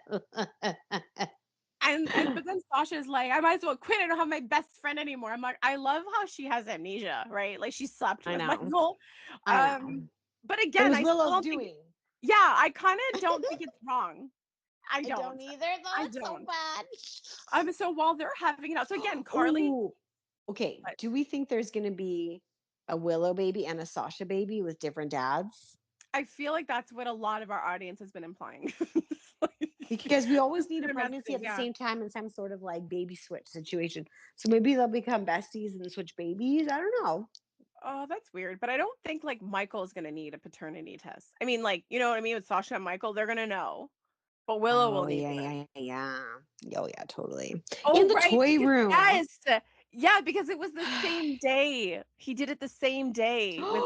And but then Sasha's like, I might as well quit. I don't have my best friend anymore. I'm like, I love how she has amnesia, right? Like she slept I with know. Michael. I know. But It again, was I still Willow's don't think, doing. yeah, I kind of don't think it's wrong. I I don't. don't either, though. I It's so don't. bad. So while they're having it out, so again, Carly, Oh, okay. but Do we think there's going to be a Willow baby and a Sasha baby with different dads? I feel like that's what a lot of our audience has been implying. Because we always That's need a their pregnancy messaging, at the yeah. same time in some sort of like baby switch situation. So maybe they'll become besties and switch babies. I don't know. Oh, that's weird. But I don't think like Michael is gonna need a paternity test. I mean, like, you know what I mean? With Sasha and Michael, they're gonna know. But Willow will Oh, need yeah, one. yeah, yeah, yeah. Oh, yeah, totally. In Oh, the right, toy because room. yes. Yeah, because it was the same day. He did it the same day with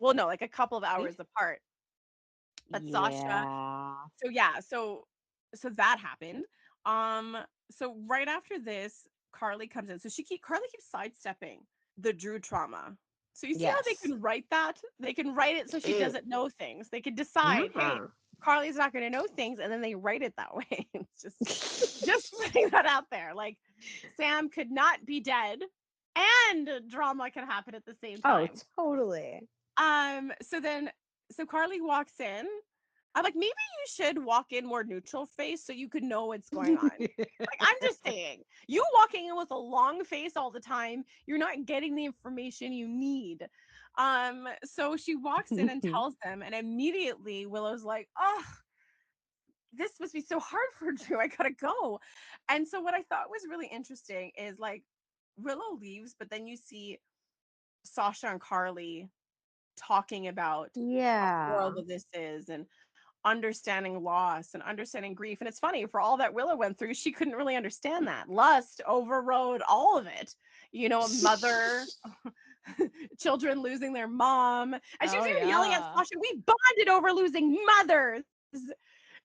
well, no, like a couple of hours apart. But Sasha, Yeah. so yeah, so that happened. Um, so right after this, Carly comes in. So Carly keeps sidestepping the Drew trauma. So you see how they Yes. can write that? They can write it so she doesn't know things. They can decide, hey, Yeah. Carly's not going to know things, and then they write it that way. It's just putting that out there. Like Sam could not be dead, and drama can happen at the same Oh, time. totally. So Carly walks in. I'm like, maybe you should walk in more neutral face so you could know what's going on. Like, I'm just saying, you walking in with a long face all the time, you're not getting the information you need. So she walks in and tells them, and immediately Willow's like, oh, this must be so hard for Drew. I gotta go. And so what I thought was really interesting is like Willow leaves, but then you see Sasha and Carly talking about how Yeah. horrible this is and understanding loss and understanding grief. And it's funny, for all that Willow went through, she couldn't really understand that. Lust overrode all of it. You know, mother, children losing their mom. And she was Oh, even yelling at yeah. Sasha, we bonded over losing mothers.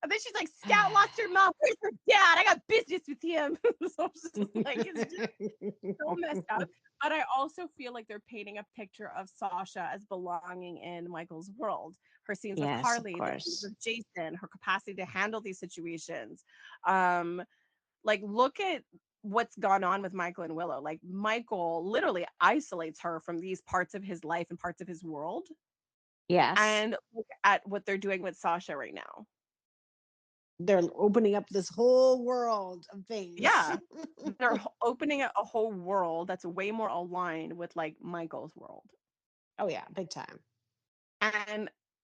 And then she's like, Scout lost her mom. Where's her dad? I got business with him. So it's just like, it's just so messed up. But I also feel like they're painting a picture of Sasha as belonging in Michael's world. Her scenes with Yes, of Carly, the scenes course. with Jason, her capacity to handle these situations. Um, like look at what's gone on with Michael and Willow. Like Michael literally isolates her from these parts of his life and parts of his world. Yes. And look at what they're doing with Sasha right now. They're opening up this whole world of things. Yeah. They're opening a whole world that's way more aligned with like Michael's world. Oh, yeah, big time. And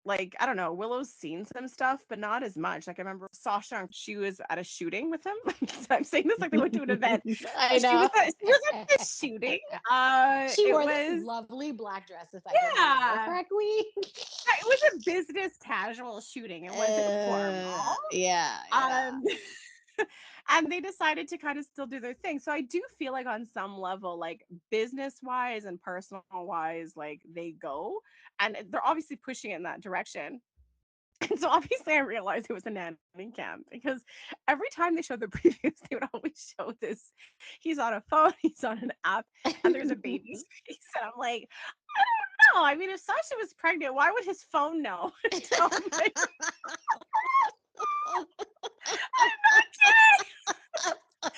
like, I don't know, Willow's seen some stuff, but not as much. Like I remember Sasha, she was at a shooting with him. I'm saying this like they went to an event. I know. She was at this shooting. She It wore this was lovely black dress, if I can remember yeah. correctly. Yeah, it was a business casual shooting. It wasn't formal. Yeah, yeah. Um and they decided to kind of still do their thing. So I do feel like on some level, like business wise and personal wise, like they go and they're obviously pushing it in that direction. And so obviously I realized it was a nanny cam because every time they showed the previews, they would always show this. He's on a phone, he's on an app, and there's a baby's face. And I'm like, I don't know. I mean, if Sasha was pregnant, why would his phone know? Tell him, like, I'm not kidding.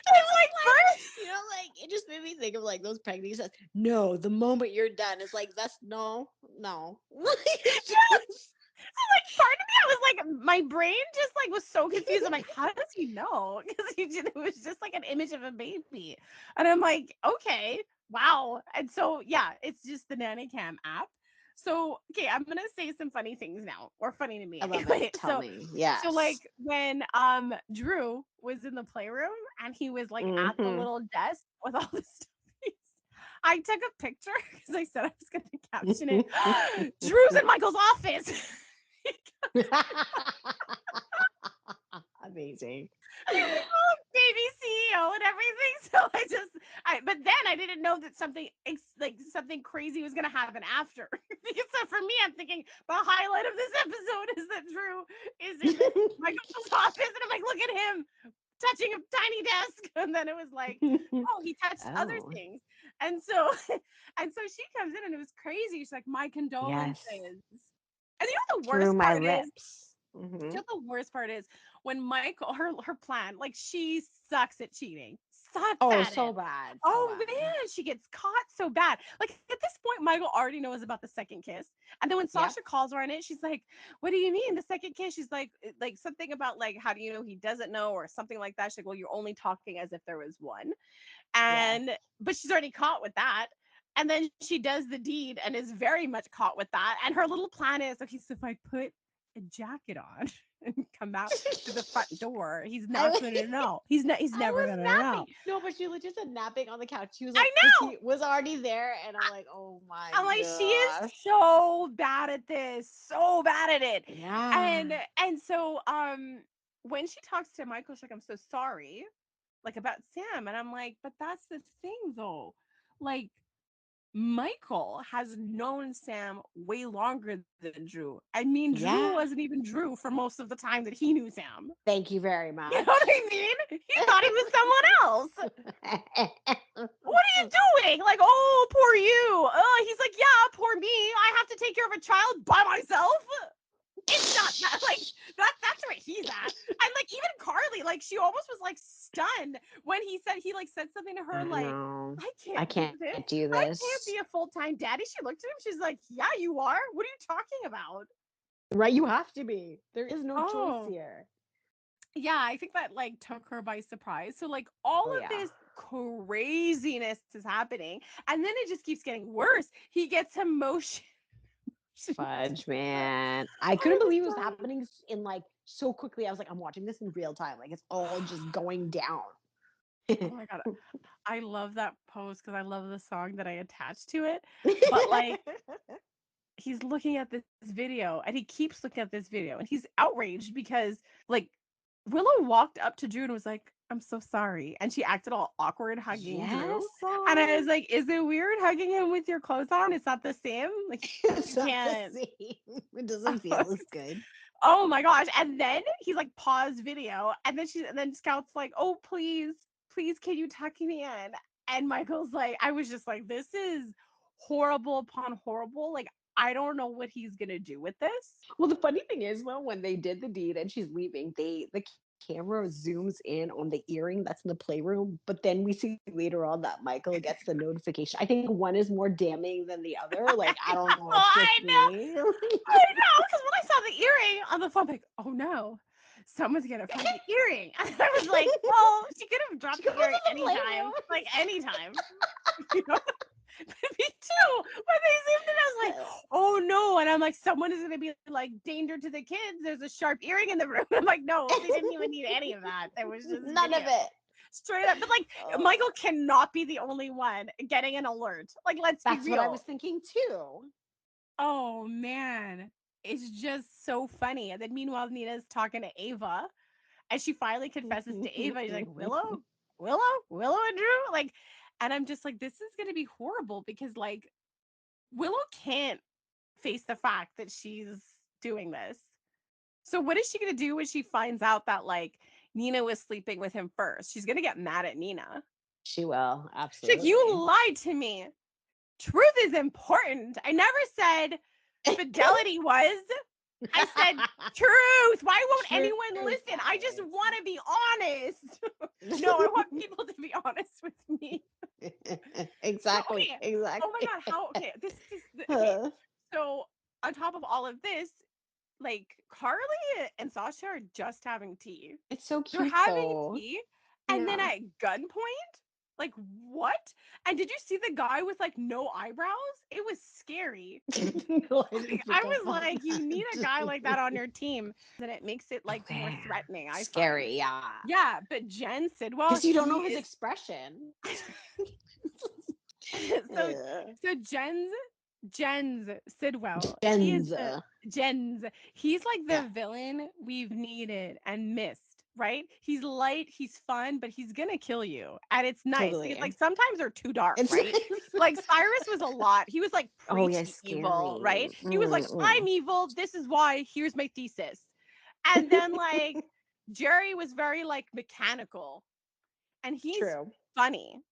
It's like first. Like it just made me think of like those pregnancy tests. No, the moment you're done, it's like that's no. It's just- Like part of me, I was like, my brain just like was so confused. I'm like, how does he know? Because it was just like an image of a baby, and I'm like, okay, wow. And so yeah, it's just the nanny cam app. So okay, I'm gonna say some funny things now, or funny to me I love anyway. it. Tell me. Yes. So like when Drew was in the playroom and he was like at the Hmm. little desk with all the stuff. I took a picture because I said I was going to caption it. Drew's in Michael's office. Amazing. He's like, oh, baby CEO and everything. So but then I didn't know that something crazy was going to happen after. Because so for me, I'm thinking the highlight of this episode is that Drew is in Michael's office, and I'm like, look at him touching a tiny desk. And then it was like, oh, he touched other Oh, things. And so, and so she comes in, and it was crazy. She's like, my yes. condolences. And you know the Through worst my part is, lips. Hmm. you know the worst part is when Michael, her plan, like she sucks at cheating, sucks Oh, at so it. bad. So Oh bad. man, she gets caught so bad. Like at this point, Michael already knows about the second kiss. And then when Yep. Sasha calls her on it, she's like, "What do you mean the second kiss?" She's like something about like, "How do you know he doesn't know?" or something like that. She's like, "Well, you're only talking as if there was one." Yes. And but she's already caught with that. And then she does the deed and is very much caught with that. And her little plan is, okay, so if I put a jacket on and come out to the front door, he's I, not gonna know. He's I never was gonna know. napping. No, but she was just napping on the couch. She was I like, because know. he was already there, and I'm like, oh my I'm like, she is gosh. so bad at this, so bad at it. Yeah. And so when she talks to Michael, she's like, I'm so sorry, like about Sam. And I'm like, but that's the thing though. Like Michael has known Sam way longer than Drew. I mean, Drew Yeah. wasn't even Drew for most of the time that he knew Sam. Thank you very You know what much. I mean? He thought he was someone else. What are you doing? Like, oh, poor you. He's like, yeah, poor me. I have to take care of a child by myself. It's not that like that's where he's at. And like even Carly, like she almost was like stunned when he like said something to her I like, know. I I can't do can't this. do I can't this. be a full-time daddy. She looked at him, she's like, yeah, you are. What are you talking about? Right? You have to be. There is no choice Oh, here. yeah, I think that like took her by surprise. So like all Oh of yeah. this craziness is happening, and then it just keeps getting worse. He gets emotion. Fudge, man. I I couldn't was believe it was dying. happening in like so quickly. I was like, I'm watching this in real time. Like it's all just going down. Oh my god, I love that post because I love the song that I attached to it. But like he's looking at this video and he keeps looking at this video and he's outraged because like Willow walked up to Drew and was like, I'm so sorry. And she acted all awkward hugging Yes, Drew. And I song. was like, is it weird hugging him with your clothes on? It's not the same. Like It's you not the can't. same. It doesn't feel as good. Oh my gosh. And then he's like, pause video. And then Scout's like, oh, please, can you tuck me in? And Michael's like, I was just like, this is horrible upon horrible. Like, I don't know what he's gonna do with this. Well, the funny thing is, though, when they did the deed and she's leaving, the camera zooms in on the earring that's in the playroom. But then we see later on that Michael gets the notification. I think one is more damning than the other. Like, I don't know, it's just I know, me. I know. Because when I saw the earring on the phone, I'm like, oh no, someone's gonna find the earring. And I was like, well, she could have She dropped goes the earring in the anytime, playroom. like anytime. You know? Me too. When they zoomed in, I was like, oh no. And I'm like, someone is gonna be like, danger to the kids. There's a sharp earring in the room. I'm like, no, they didn't even need any of that. There was just None of video. it. Straight up. But like Oh, Michael cannot be the only one getting an alert. Like, let's be that's what I was real. thinking too. Oh man. It's just so funny. And then meanwhile, Nina's talking to Ava and she finally confesses to Ava. He's like, Willow and Drew? Like, and I'm just like, this is gonna be horrible because like Willow can't face the fact that she's doing this. So what is she gonna do when she finds out that like Nina was sleeping with him first? She's gonna get mad at Nina. She will, She's like, you absolutely. lied to me. Truth is important. I never said fidelity was. I said truth. Why won't Truth, anyone listen? I just Alex. want to be honest. No, I want people to be honest with me. So Exactly, okay. Oh my exactly. god, how okay. This is okay. So on top of all of this, like Carly and Sasha are just having tea. It's so They're cute having though. tea, and then Yeah. at gunpoint, like what? And did you see the guy with like no eyebrows? It was scary. No, I Like, didn't I pick up was on like, you need a guy like that on your team, and it makes it like more Okay. threatening. I find. Scary, yeah. Yeah, but Jen Sidwell, Because you don't she know his is. expression. so so Jens Sidwell, he is the Genza. Jens. He's like Yeah, the villain we've needed and missed, right? He's light, he's fun, but he's gonna kill you. And it's nice because totally. like sometimes they're too dark, It's right? Like Cyrus was a lot. He was like oh yeah, preach the evil, scary. right? He was like, I'm evil. This is why. Here's my thesis. And then like Jerry was very like mechanical and he's True. funny,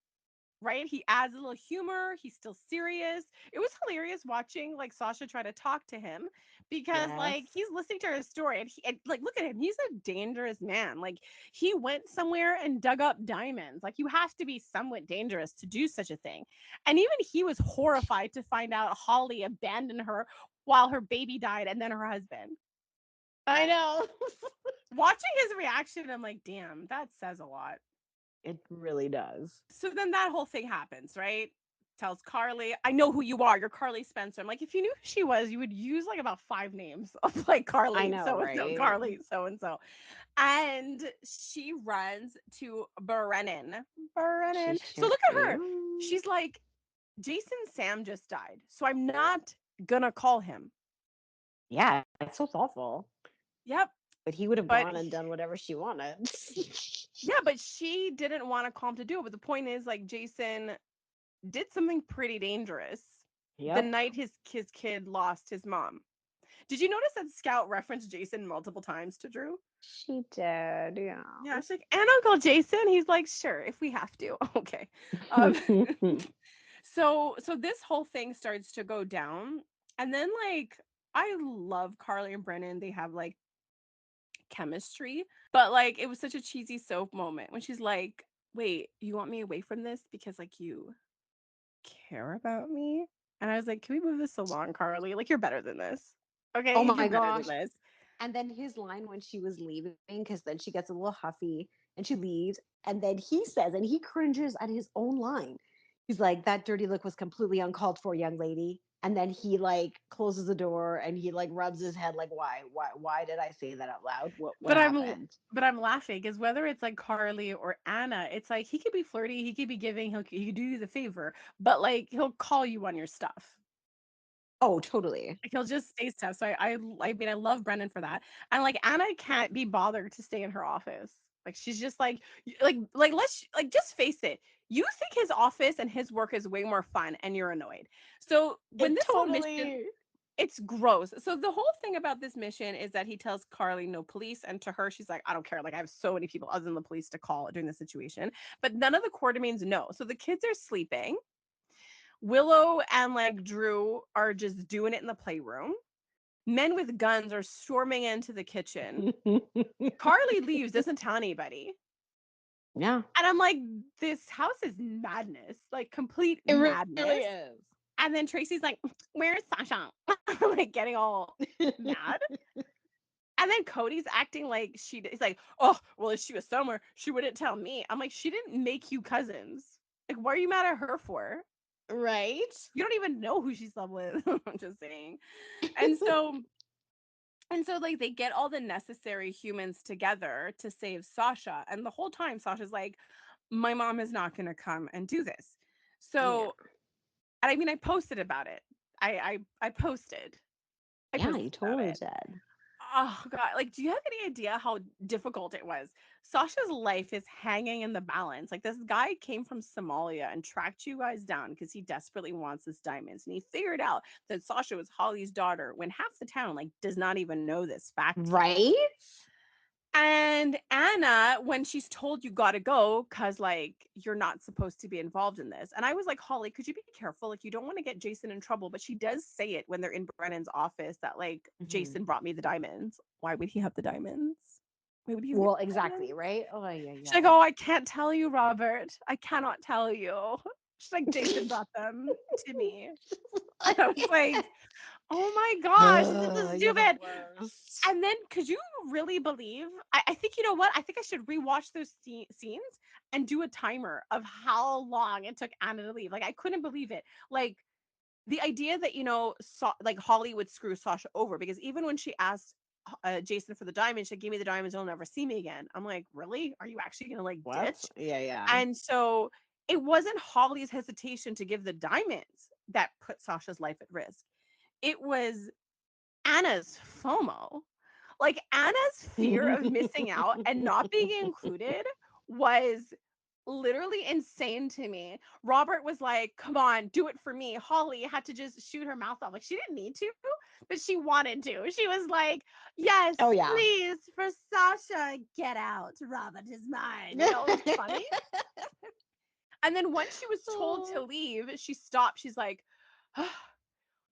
right? He adds a little humor. He's still serious. It was hilarious watching like Sasha try to talk to him because Yes. like he's listening to her story and like look at him. He's a dangerous man. Like he went somewhere and dug up diamonds. Like you have to be somewhat dangerous to do such a thing. And even he was horrified to find out Holly abandoned her while her baby died and then her husband. I know. Watching his reaction, I'm like, damn, that says a lot. It really does. So then that whole thing happens, right? Tells Carly, I know who you are. You're Carly Spencer. I'm like, if you knew who she was, you would use like about 5 names of like I Carly, know, so and so, right? Carly, so and so. And she runs to Brennan. She Brennan. So sure look at her. do. She's like, Jason Sam just died. So I'm not gonna call him. Yeah, it's so thoughtful. Yep. But he would have But gone and done whatever she wanted. yeah, but she didn't want to call him to do it. But the point is, like, Jason did something pretty dangerous the Yep. night his kid lost his mom. Did you notice that Scout referenced Jason multiple times to Drew? She did, yeah. Yeah, she's like, and Uncle Jason. He's like, sure, if we have to. Okay. Um, so this whole thing starts to go down, and then like I love Carly and Brennan. They have like chemistry, but like it was such a cheesy soap moment when she's like, "Wait, you want me away from this because like you care about me?" And I was like, "Can we move this along, Carly? Like you're better than this. Oh Okay, you're my better than gosh. this." And then his line when she was leaving, because then she gets a little huffy and she leaves. And then he says, and he cringes at his own line. He's like, that dirty look was completely uncalled for, young lady. And then he like closes the door and he like rubs his head like, why did I say that out loud? What But I'm happened? but I'm laughing because whether it's like Carly or Anna, it's like he could be flirty, he could be giving, he could do you the favor, but like he'll call you on your stuff. Oh, totally. Like he'll just say stuff. So I mean I love Brendan for that. And like Anna can't be bothered to stay in her office. Like she's just like let's like just face it. You think his office and his work is way more fun and you're annoyed. So when It this whole mission totally. it's gross. So the whole thing about this mission is that he tells Carly no police, and to her she's like, I don't care. Like I have so many people other than the police to call during the situation, but none of the quartermains know. So the kids are sleeping. Willow and like Drew are just doing it in the playroom. Men with guns are storming into the kitchen. Carly leaves, doesn't tell anybody. Yeah. And I'm like, this house is madness, like complete It really madness. is. And then Tracy's like, where's Sasha? Like getting all mad. And then Cody's acting like he's like, oh, well, if she was somewhere, she wouldn't tell me. I'm like, she didn't make you cousins. Like, what are you mad at her for? Right? You don't even know who she's love with. I'm just saying. And so like they get all the necessary humans together to save Sasha. And the whole time Sasha's like, my mom is not gonna come and do this. Yeah. So and I mean I posted about it. I posted. I Yeah, posted you about totally it. did. Oh god, like do you have any idea how difficult it was? Sasha's life is hanging in the balance. Like this guy came from Somalia and tracked you guys down because he desperately wants this diamonds. And he figured out that Sasha was Holly's daughter when half the town like does not even know this fact yet. Right? And Anna, when she's told you gotta go, cause like you're not supposed to be involved in this. And I was like, Holly, could you be careful? Like, you don't want to get Jason in trouble. But she does say it when they're in Brennan's office that like Mhm. Jason brought me the diamonds. Why would he have the diamonds? Why would he give Well, the exactly, diamonds? right? Oh, yeah, She's like, yeah. oh, I can't tell you, Robert. I cannot tell you. She's like, Jason brought them to me. And I was like, oh my gosh, this is You're the stupid. worst. And then, could you really believe? I think you know what? I think I should rewatch those scenes and do a timer of how long it took Anna to leave. Like, I couldn't believe it. Like, the idea that like Holly would screw Sasha over because even when she asked Jason for the diamonds, she gave me the diamonds. You'll never see me again. I'm like, really? Are you actually gonna like What? ditch? Yeah, yeah. And so it wasn't Holly's hesitation to give the diamonds that put Sasha's life at risk. It was Anna's FOMO. Like Anna's fear of missing out and not being included was literally insane to me. Robert was like, "Come on, do it for me." Holly had to just shoot her mouth off. Like she didn't need to, but she wanted to. She was like, "Yes, Oh, yeah. please, for Sasha, get out. Robert is mine." You know, it was funny. And then once she was told to Oh. leave, she stopped. She's like,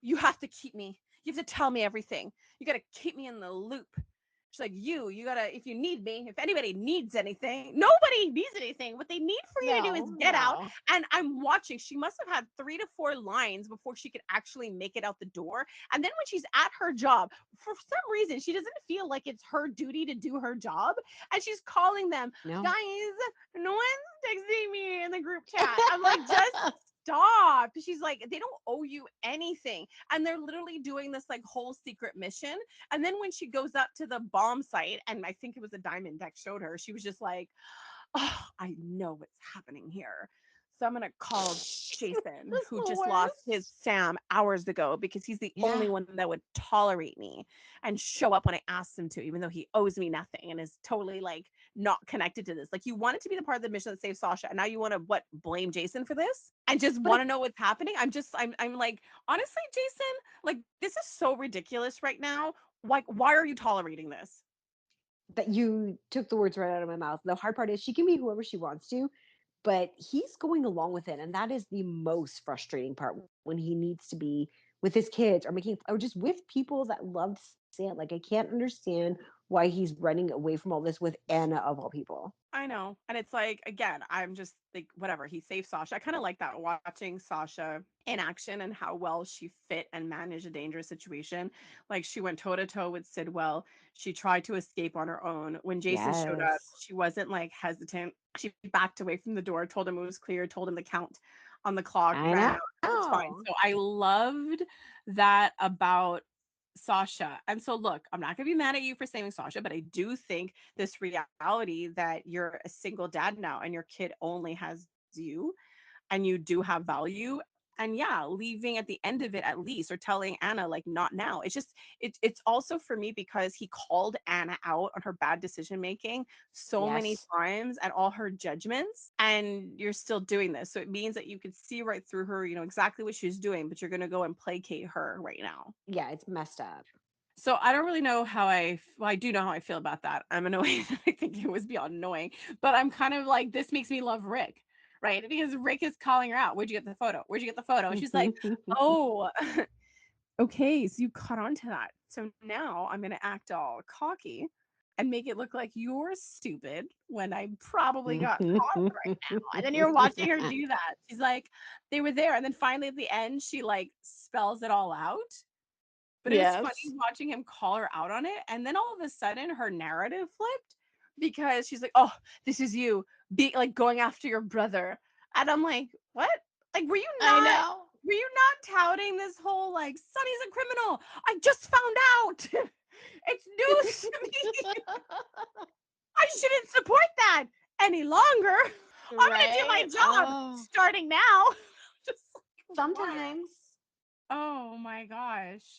you have to keep me. You have to tell me everything. You got to keep me in the loop. She's like, you got to, if you need me, if anybody needs anything, nobody needs anything. What they need for you to do is No, get out. no. And I'm watching. She must have had 3 to 4 lines before she could actually make it out the door. And then when she's at her job, for some reason, she doesn't feel like it's her duty to do her job. And she's calling them, No. guys, no one's texting me in the group chat. I'm like, just stop. She's like, they don't owe you anything. And they're literally doing this like whole secret mission. And then when she goes up to the bomb site, and I think it was a diamond deck showed her, she was just like, oh, I know what's happening here. So I'm gonna call Jason, That's who the just lost his worst. Sam hours ago because he's the Yeah. only one that would tolerate me and show up when I asked him to, even though he owes me nothing and is totally like not connected to this. Like you wanted to be the part of the mission that saved Sasha, and now you want to what blame Jason for this and just But want to know what's happening. I'm like, honestly, Jason, like this is so ridiculous right now. Like, why are you tolerating this? that you took the words right out of my mouth. The hard part is she can be whoever she wants to, but he's going along with it. And that is the most frustrating part when he needs to be with his kids or making or just with people that love Sam. Like I can't understand why he's running away from all this with Anna of all people. I know. And it's like, again, I'm just like, whatever. He saved Sasha. I kind of like that watching Sasha in action and how well she fit and managed a dangerous situation. Like she went toe to toe with Sidwell. She tried to escape on her own. When Jason showed up, Yes. she wasn't like hesitant. She backed away from the door, told him it was clear, told him the count on the clock, I ran out. It's fine. know. So I loved that about Sasha. And so, look, I'm not going to be mad at you for saving Sasha, but I do think this reality that you're a single dad now and your kid only has you and you do have value. And yeah, leaving at the end of it at least, or telling Anna, like, not now. It's just, it's also for me because he called Anna out on her bad decision making so many Yes. times and all her judgments. And you're still doing this. So it means that you could see right through her, you know, exactly what she's doing, but you're going to go and placate her right now. Yeah, it's messed up. So I don't really know how well, I do know how I feel about that. I'm annoyed. I think it was beyond annoying, but I'm kind of like, this makes me love Rick, right? Because Rick is calling her out. Where'd you get the photo? Where'd you get the photo? And she's like, oh, okay. So you caught on to that. So now I'm going to act all cocky and make it look like you're stupid when I probably got caught right now. And then you're watching her do that. She's like, they were there. And then finally at the end, she like spells it all out, but it was funny Yes. watching him call her out on it. And then all of a sudden her narrative flipped because she's like, oh, this is you be like going after your brother. And I'm like, what? Like, I know. were you not touting this whole like Sonny's a criminal? I just found out. It's news to me. I shouldn't support that any longer. I'm gonna do my Right? job Oh, starting now. Just like, what? sometimes. Oh my gosh.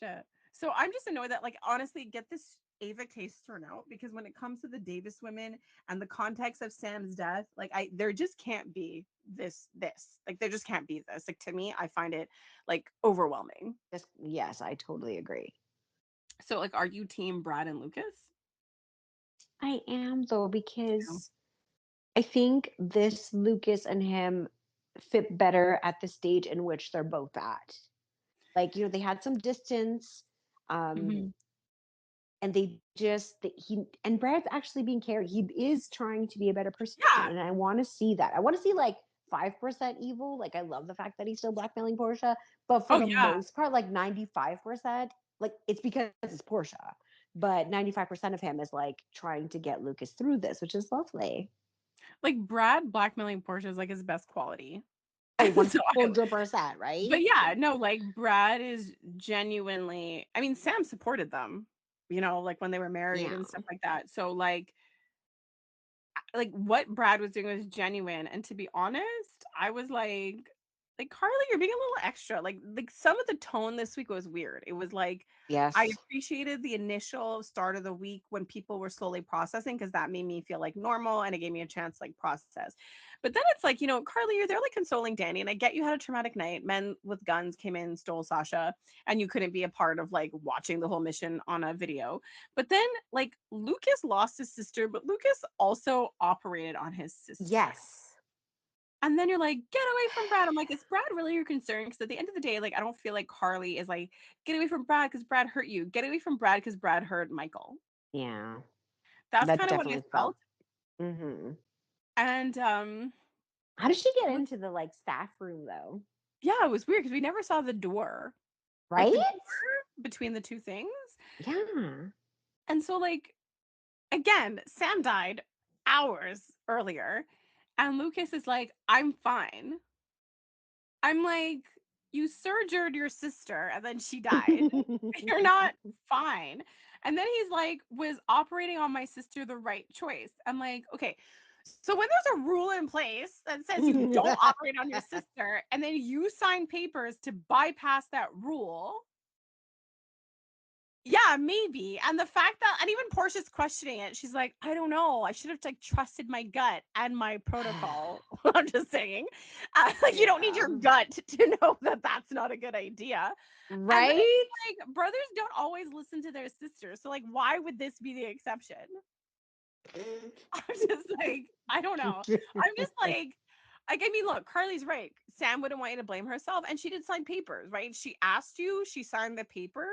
So I'm just annoyed that, like, honestly, get this. Ava case turn out, because when it comes to the Davis women and the context of Sam's death, like there just can't be this. Like there just can't be this. Like to me, I find it like overwhelming. Yes, I totally agree. So like, are you team Brad and Lucas? I am though, No. because I think this Lucas and him fit better at the stage in which they're both at. Like, they had some distance. Um, Mhm. and they just he and Brad's actually being cared. He is trying to be a better person, Yeah. and I want to see that. I want to see like 5% evil. Like I love the fact that he's still blackmailing Portia, but for Oh the yeah. most part, like 95%, like it's because it's Portia. But 95% of him is like trying to get Lucas through this, which is lovely. Like Brad blackmailing Portia is like his best quality. Oh, And so 100%, but right? yeah, no, like Brad is genuinely, I mean, Sam supported them, like when they were married Yeah. and stuff like that. So like what Brad was doing was genuine. And to be honest, I was like Carly, you're being a little extra. Like some of the tone this week was weird. It was like I Yes. appreciated the initial start of the week when people were slowly processing, because that made me feel like normal and it gave me a chance to like process. But then it's like, Carly, you're there like consoling Danny. And I get you had a traumatic night. Men with guns came in, stole Sasha, and you couldn't be a part of like watching the whole mission on a video. But then, like, Lucas lost his sister, but Lucas also operated on his sister. Yes. And then you're like, get away from Brad. I'm like, is Brad really your concern? Because at the end of the day, like, I don't feel like Carly is like, get away from Brad because Brad hurt you. Get away from Brad because Brad hurt Michael. Yeah. That's That kind of what I definitely felt. felt. Hmm. And How did she get with- into the like staff room though? yeah, it was weird because we never saw the door, like Right? the door between the two things. Yeah. And so, like, again, Sam died hours earlier, and Lucas is like, I'm fine. I'm like, you surgered your sister and then she died. You're not fine. And then he's like, was operating on my sister the right choice? I'm like, okay. So when there's a rule in place that says you don't operate on your sister, and then you sign papers to bypass that rule, yeah, maybe. And the fact that, and even Portia's questioning it, she's like, I don't know. I should have like trusted my gut and my protocol. I'm just saying, like, you don't need Yeah. your gut to know that that's not a good idea. And then Right? it's like, brothers don't always listen to their sisters. So like, why would this be the exception? I'm just like, I don't know. I'm just like, I mean, look, Carly's right. Sam wouldn't want you to blame herself, and she did sign papers, right? She asked you, she signed the papers.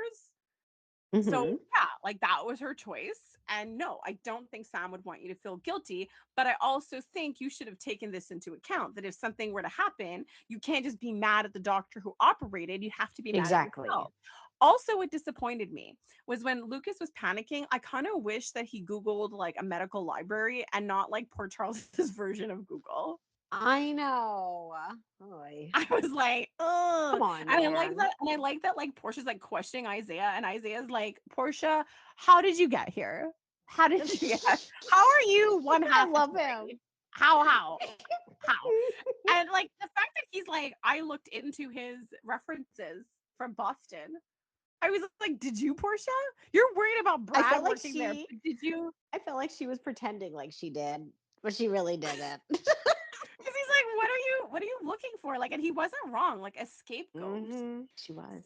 So, Hmm. yeah, like that was her choice. And no, I don't think Sam would want you to feel guilty. But I also think you should have taken this into account, that if something were to happen, you can't just be mad at the doctor who operated. You have to be mad at Exactly. yourself. Also, what disappointed me was when Lucas was panicking, I kind of wish that he Googled like a medical library and not like poor Charles's version of Google. I know. Oy. I was like, Come oh, on, and I like man. that. And I like that, like, Portia's like questioning Isaiah, and Isaiah's like, Portia, how did you get here? How did you get? How are you one I half of love him. three? How? And like the fact that he's like, I looked into his references from Boston. I was like, did you, Portia? You're worried about I Brad felt like working there, but did you? I felt like she was pretending like she did, but she really didn't. Because he's like, what are you looking for? Like, and he wasn't wrong. Like a scapegoat. She was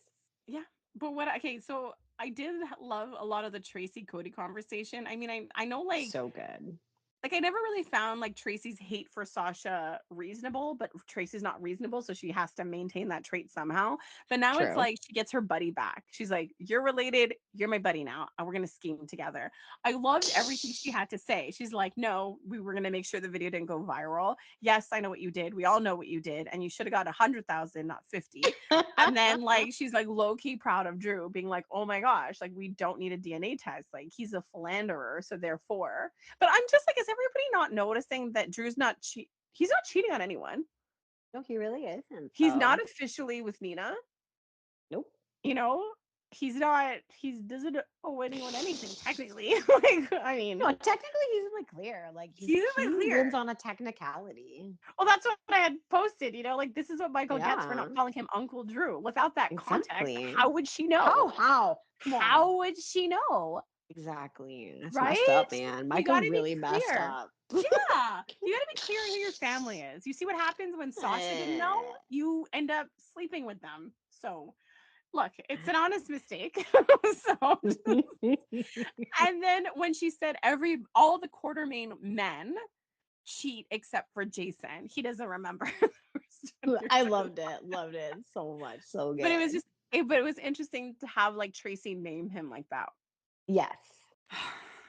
Yeah. But what okay, so I did love a lot of the Tracy Cody conversation. I mean, I know so good. like I never really found like Tracy's hate for Sasha reasonable, but Tracy's not reasonable, so she has to maintain that trait somehow. But now it's True. like she gets her buddy back. She's like, "You're related, you're my buddy now, and we're gonna scheme together." I loved everything she had to say. She's like, "No, we were gonna make sure the video didn't go viral. Yes, I know what you did. We all know what you did, and you should have got 100,000, not 50." And then like she's like low key proud of Drew, being like, "Oh my gosh, like we don't need a DNA test. Like he's a philanderer, so therefore." But I'm just like, is everybody not noticing that Drew's not he's not cheating on anyone. No, he really isn't He's though. not officially with Nina. Nope. You know, he's not. He doesn't owe anyone anything technically. Like, I mean, No, technically he's in the clear. Like he's in he the clear. wins on a technicality. Well, that's what I had posted. Like this is what Michael gets for not Yeah, calling him Uncle Drew. Without that context, exactly. how would she know? How? Come on. How would she know? Exactly. That's messed right? up, man. You Michael got to be really messed clear. up. Yeah, you got to be clear who your family is. You see what happens when Sasha didn't know? You end up sleeping with them. So, look, it's an honest mistake. So, and then when she said all the Quartermain men cheat except for Jason, he doesn't remember. I loved it. Loved it so much. So But it was good. but it was interesting to have like Tracy name him like that. Yes. Are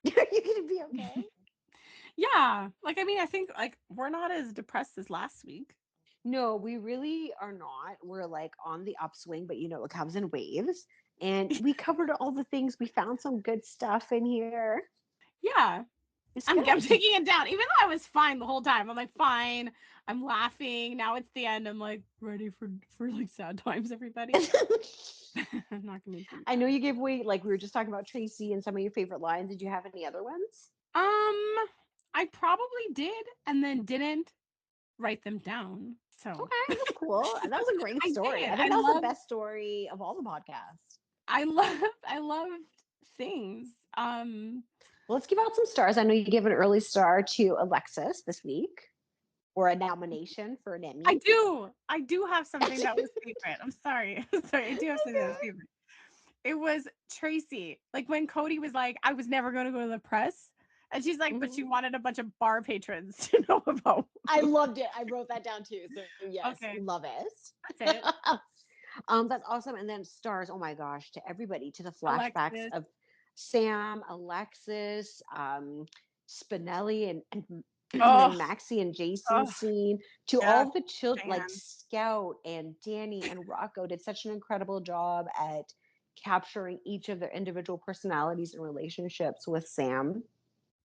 you gonna be okay? Yeah, like I mean, I think like we're not as depressed as last week. No, we really are not. We're like on the upswing, but it comes in waves. And we covered all the things. We found some good stuff in here. Yeah, It's I'm good. taking it down, even though I was fine the whole time. I'm like fine. I'm laughing. Now it's the end. I'm like ready for like sad times, everybody. I'm not gonna do I know that. you gave away, like we were just talking about Tracy and some of your favorite lines. Did you have any other ones? I probably did, and then didn't write them down. So Okay, that's cool. That was a great I story. did. I think that was the best story of all the podcasts. I love things. Well, let's give out some stars. I know you gave an early star to Alexis this week, or a nomination for an Emmy. I do have something that was favorite. I'm sorry. I'm sorry. I do have something that was favorite. It was Tracy. Like when Cody was like, I was never going to go to the press. And she's like, but Mhm. she wanted a bunch of bar patrons to know about. I loved it. I wrote that down too. So yes, Okay, love it. that's it. That's awesome. And then stars, oh my gosh, to everybody, to the flashbacks Alexis. of Sam, Alexis, Spinelli, and Oh, Maxie and Jason oh, scene, to yeah, all the children, like Stan. Scout and Danny and Rocco did such an incredible job at capturing each of their individual personalities and relationships with Sam.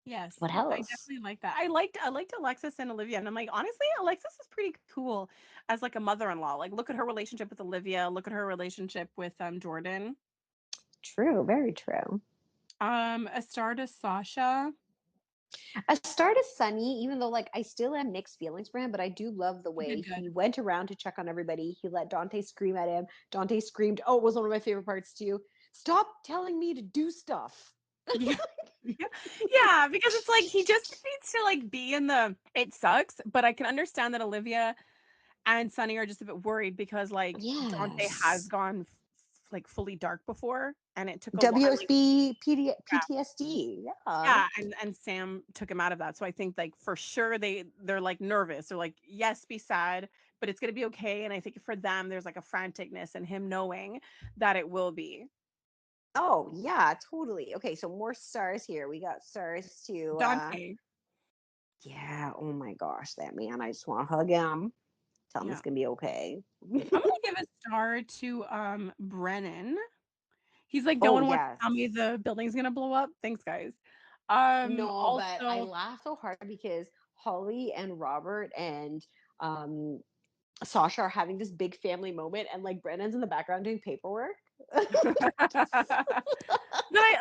Yes, What I else? definitely like that. I liked Alexis and Olivia, and I'm like, honestly, Alexis is pretty cool as like a mother-in-law. Like, look at her relationship with Olivia. Look at her relationship with Jordan. True, very true. A star to Sasha. A star to Sunny, even though like I still have mixed feelings for him, but I do love the He way did good. he went around to check on everybody. He let Dante scream at him. Dante screamed, oh, it was one of my favorite parts too. Stop telling me to do stuff. Yeah. Yeah. Yeah, because it's like he just needs to like be in the it sucks, but I can understand that Olivia and Sunny are just a bit worried because like Dante has Yes. gone like fully dark before and it took a while like WSB yeah, PTSD. Yeah. yeah, and Sam took him out of that. So I think like for sure they're like nervous. They're like, yes, be sad, but it's gonna be okay. And I think for them there's like a franticness and him knowing that it will be. Oh, yeah, totally. Okay, so more stars here. We got stars to Dante. yeah, oh my gosh, that man. I just want to hug him. Tell him it's Yeah. gonna be okay. I'm gonna give a star to Brennan. He's like, no Oh one wants to yes. tell me the building's gonna blow up. Thanks, guys. No, but I Also, laugh so hard because Holly and Robert and um Sasha are having this big family moment, and like Brennan's in the background doing paperwork. but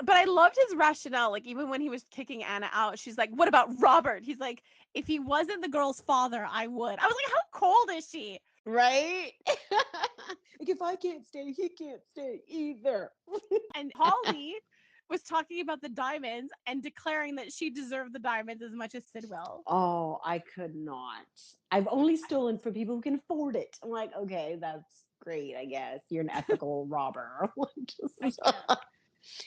I loved his rationale. Like even when he was kicking Anna out, she's like, "What about Robert?" He's like, "If he wasn't the girl's father, I would." I was like, "How cold is she?" Right? Like if I can't stay, he can't stay either. And Holly was talking about the diamonds and declaring that she deserved the diamonds as much as Sid will. Oh, I could not. I've only stolen from people who can afford it. I'm like, okay, that's great, I guess. You're an ethical robber. I can't.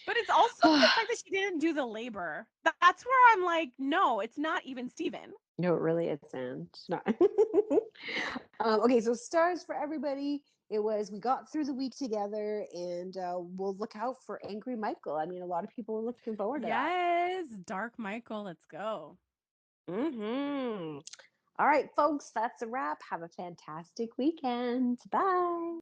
But it's also the fact that she didn't do the labor. That's where I'm like, no, it's not even Steven. No, it really isn't. No. Okay, so stars for everybody. It was we got through the week together, and we'll look out for Angry Michael. I mean, a lot of people are looking forward to that. Yes, Dark Michael, let's go. Mm-hmm. All right, folks, that's a wrap. Have a fantastic weekend. Bye.